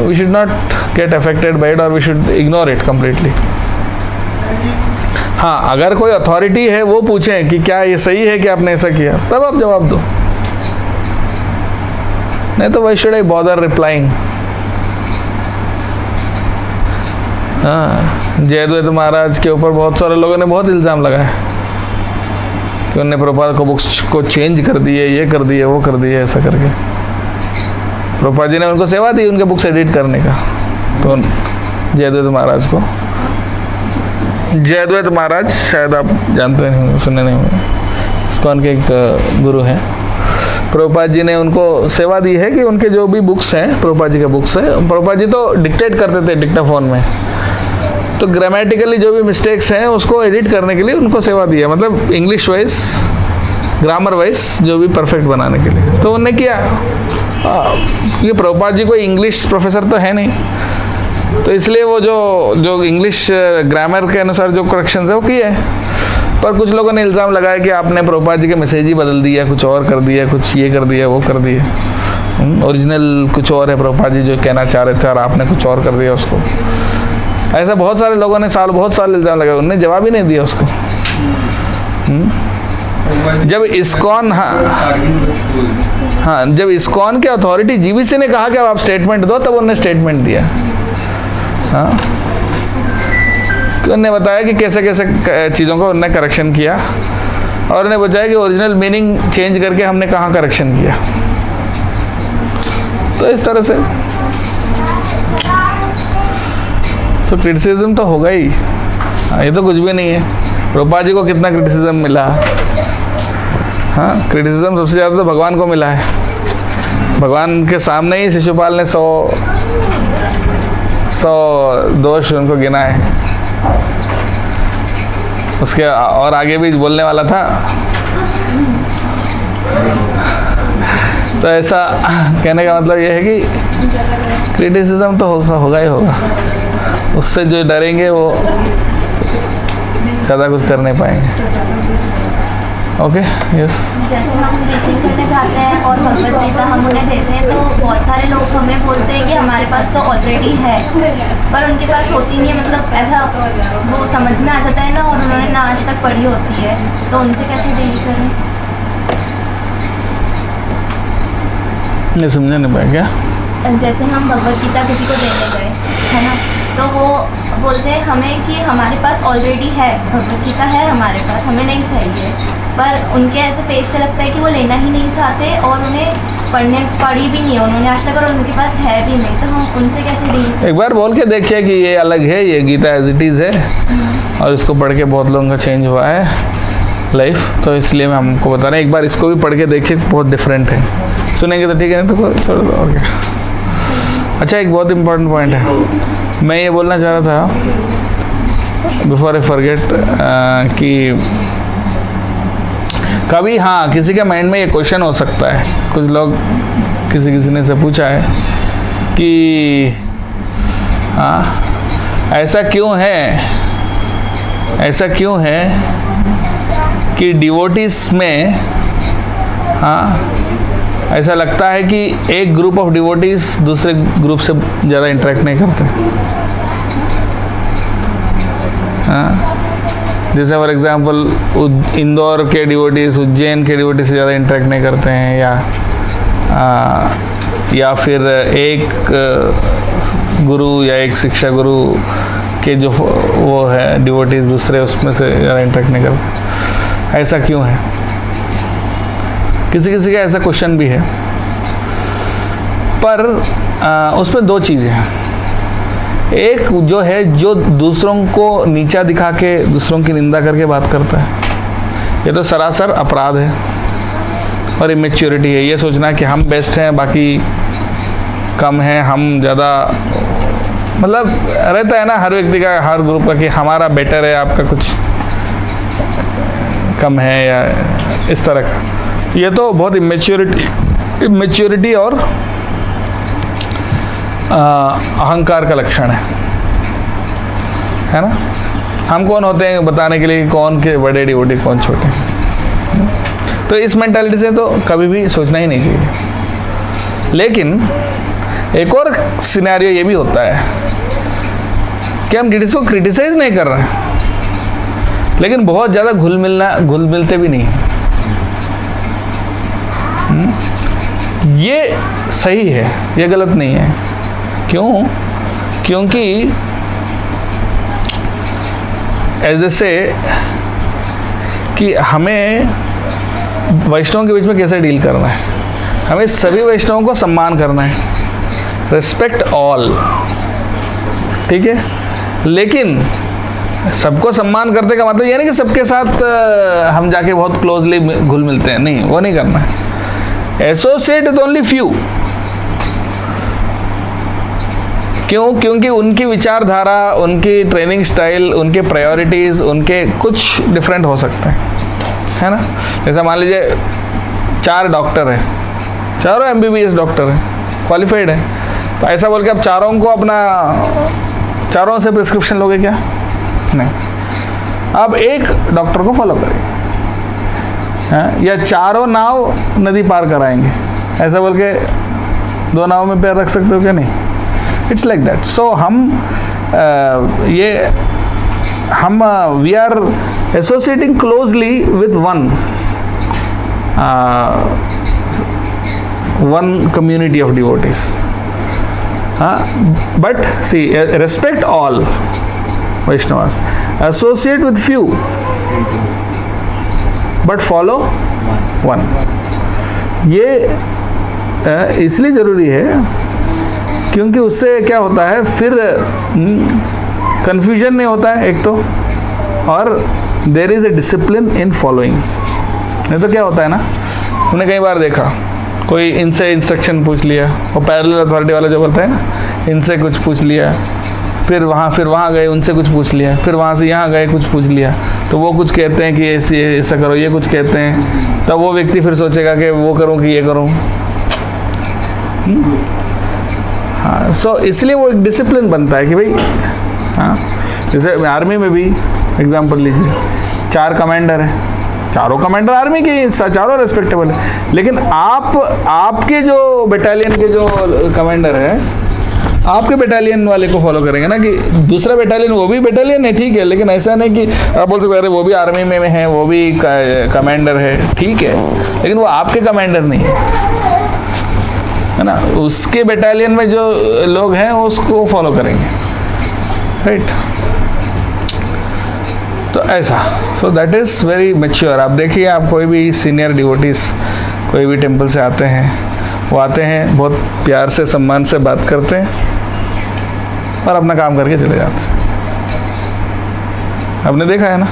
we should not get affected by it और we should ignore it completely. हाँ, अगर कोई अथॉरिटी है वो पूछें कि क्या ये सही है कि आपने ऐसा किया, तब आप जवाब दो, नहीं तो why should I bother replying. हाँ, जयद्वैत महाराज के ऊपर बहुत सारे लोगों ने बहुत इल्ज़ाम लगाया कि उन्होंने प्रभुपाद को बुक्स को चेंज कर दिए, ये कर दिए, वो कर दिए, ऐसा करके। प्रभुपाद जी ने उनको सेवा दी उनके बुक्स एडिट करने का। तो जयद्वैत महाराज को, जयद्वैत महाराज शायद आप जानते नहीं, सुने नहीं होंगे, इस्कॉन के एक गुरु हैं। प्रभुपाद जी ने उनको सेवा दी है कि उनके जो भी बुक्स हैं, प्रभुपाद जी के बुक्स हैं, प्रभुपाद जी तो डिक्टेट करते थे डिक्टाफोन में, तो ग्रामेटिकली जो भी मिस्टेक्स हैं उसको एडिट करने के लिए उनको सेवा दी है, मतलब इंग्लिश वाइज, ग्रामर वाइज जो भी परफेक्ट बनाने के लिए। तो उन्होंने किया, क्योंकि प्रभुपाद जी कोई इंग्लिश प्रोफेसर तो है नहीं, तो इसलिए वो जो इंग्लिश ग्रामर के अनुसार जो करेक्शंस है वो किए है। पर कुछ लोगों ने इल्ज़ाम लगाया कि आपने प्रभुपाद जी के मैसेज ही बदल दिया, कुछ और कर दिया, कुछ ये कर दिया, वो कर दिया, ओरिजिनल कुछ और है प्रभुपाद जी जो कहना चाह रहे थे और आपने कुछ और कर दिया उसको। ऐसा बहुत सारे लोगों ने बहुत साल इल्ज़ाम लगाया, उन्होंने जवाब ही नहीं दिया उसको। जब इस्कॉन जब इस्कॉन के अथॉरिटी जीवीसी ने कहा कि अब आप स्टेटमेंट दो, तब उन्होंने स्टेटमेंट दिया। हाँ, उन्होंने बताया कि कैसे कैसे चीज़ों को उन्होंने करेक्शन किया और उन्होंने बताया कि ओरिजिनल मीनिंग चेंज करके हमने कहाँ करेक्शन किया। तो इस तरह से तो क्रिटिसिज्म तो होगा ही। ये तो कुछ भी नहीं है। प्रभुपाद जी को कितना क्रिटिसिज्म मिला? हाँ, क्रिटिसिज्म सबसे ज़्यादा तो भगवान को मिला है। भगवान के सामने ही शिशुपाल ने 100 दोष उनको गिनाए। उसके और आगे भी बोलने वाला था। तो ऐसा कहने का मतलब ये है कि क्रिटिसिज्म तो होगा ही होगा। उससे जो डरेंगे वो ज़्यादा कुछ कर नहीं पाएंगे। Okay, yes. जैसे हम टीचिंग करने जाते हैं और भगवद गीता हम उन्हें देते हैं, तो बहुत सारे लोग हमें बोलते हैं कि हमारे पास तो ऑलरेडी है, पर उनके पास होती नहीं है। मतलब ऐसा वो समझ में आ जाता है ना, और उन्होंने ना आज तक पढ़ी होती है, तो उनसे कैसे डील करें? नहीं समझा नहीं पाया क्या? जैसे हम भगवद गीता किसी को देने गए, है ना, तो वो बोलते हैं हमें कि हमारे पास ऑलरेडी है, भगवद गीता है हमारे पास, हमें नहीं चाहिए। पर उनके ऐसे फेस से लगता है कि वो लेना ही नहीं चाहते और उन्हें पढ़ी भी नहीं है उन्होंने आज तक, और उनके पास है भी नहीं। तो हम उनसे कैसे डील? एक बार बोल के देखिए कि ये अलग है, ये गीता एज इट इज़ है और इसको पढ़ के बहुत लोगों का चेंज हुआ है। लाइफ, तो इसलिए मैं हमको बता रहे हैं। एक बार इसको भी पढ़ के देखिए, बहुत डिफरेंट है। सुनेंगे तो ठीक है, नहीं तो छोड़ दो और क्या। अच्छा, एक बहुत इम्पोर्टेंट पॉइंट है, मैं ये बोलना चाह रहा था बिफोर आई फॉरगेट कि कभी हाँ किसी के माइंड में ये क्वेश्चन हो सकता है, कुछ लोग किसी ने से पूछा है कि हाँ ऐसा क्यों है कि डिवोटीज में हाँ ऐसा लगता है कि एक ग्रुप ऑफ डिवोटीज दूसरे ग्रुप से ज़्यादा इंटरेक्ट नहीं करते। हाँ, जैसे फॉर एग्जांपल इंदौर के डिवोटीज उज्जैन के डिवोटी से ज़्यादा इंटरेक्ट नहीं करते हैं, या फिर एक गुरु या एक शिक्षा गुरु के जो वो है डिवोटीज दूसरे उसमें से ज़्यादा इंटरेक्ट नहीं करते। ऐसा क्यों है? किसी का ऐसा क्वेश्चन भी है, पर उसमें दो चीज़ें हैं। एक जो है जो दूसरों को नीचा दिखा के दूसरों की निंदा करके बात करता है, ये तो सरासर अपराध है और इमेच्योरिटी है। ये सोचना कि हम बेस्ट हैं बाकी कम हैं, हम ज़्यादा, मतलब रहता है ना हर व्यक्ति का, हर ग्रुप का कि हमारा बेटर है, आपका कुछ कम है या इस तरह का। ये तो बहुत इमेच्योरिटी और अहंकार का लक्षण है ना। हम कौन होते हैं बताने के लिए कौन के बड़े डिवोटी कौन छोटे हैं? तो इस मेंटालिटी से तो कभी भी सोचना ही नहीं चाहिए। लेकिन एक और सिनेरियो ये भी होता है कि हम डिवोटीज को क्रिटिसाइज नहीं कर रहे हैं, लेकिन बहुत ज़्यादा घुल मिलते भी नहीं। ये सही है, ये गलत नहीं है। क्यों? क्योंकि एज से कि हमें वैष्णवों के बीच में कैसे डील करना है, हमें सभी वैष्णवों को सम्मान करना है, रिस्पेक्ट ऑल, ठीक है। लेकिन सबको सम्मान करने का मतलब ये नहीं कि सबके साथ हम जाके बहुत क्लोजली घुल मिलते हैं, नहीं, वो नहीं करना है। Associate with only few. क्यों? क्योंकि उनकी विचारधारा, उनकी ट्रेनिंग स्टाइल, उनके प्रायोरिटीज़, उनके कुछ डिफरेंट हो सकते हैं, है ना। जैसे मान लीजिए 4 डॉक्टर हैं, चारों MBBS डॉक्टर हैं, क्वालिफाइड हैं, तो ऐसा बोल के आप चारों से प्रिस्क्रिप्शन लोगे क्या? नहीं। आप एक डॉक्टर को फॉलो करेंगे, हाँ? या चारों नाव नदी पार कराएंगे, ऐसा बोल के 2 नाव में पैर रख सकते हो क्या? नहीं। It's like that. So we are associating closely with one community of devotees, but see respect all Vaishnavas, associate with few, but follow one। ये इसलिए ज़रूरी है क्योंकि उससे क्या होता है, फिर कंफ्यूजन नहीं होता है एक तो, और there is a discipline in following. नहीं तो क्या होता है ना, हमने कई बार देखा कोई इनसे इंस्ट्रक्शन पूछ लिया, और पैरेलल अथॉरिटी वाला जो बोलता है ना, इनसे कुछ पूछ लिया, फिर वहाँ गए उनसे कुछ पूछ लिया, फिर वहाँ से यहाँ गए कुछ पूछ लिया, तो वो कुछ कहते हैं कि ऐसा करो, ये कुछ कहते हैं, तब वो व्यक्ति फिर सोचेगा कि वो करूँ कि ये करूँ। हाँ, सो इसलिए वो एक डिसिप्लिन बनता है कि भाई, हाँ, जैसे आर्मी में भी एग्जाम्पल लीजिए, 4 कमांडर हैं, चारों कमांडर आर्मी के चारों रेस्पेक्टेबल है, लेकिन आपके जो बटालियन के जो कमांडर है, आपके बटालियन वाले को फॉलो करेंगे ना, कि दूसरा बटालियन वो भी बटालियन है, ठीक है, लेकिन ऐसा नहीं कि आप बोल सकते अरे वो भी आर्मी में है, वो भी कमांडर है, ठीक है, लेकिन वो आपके कमांडर नहीं है ना। उसके बटालियन में जो लोग हैं उसको फॉलो करेंगे, राइट। तो ऐसा, सो दैट इज़ वेरी मैच्योर। आप देखिए, आप कोई भी सीनियर डिवोटीज कोई भी टेम्पल से आते हैं, वो आते हैं बहुत प्यार से सम्मान से बात करते हैं और अपना काम करके चले जाते हैं। आपने देखा है ना।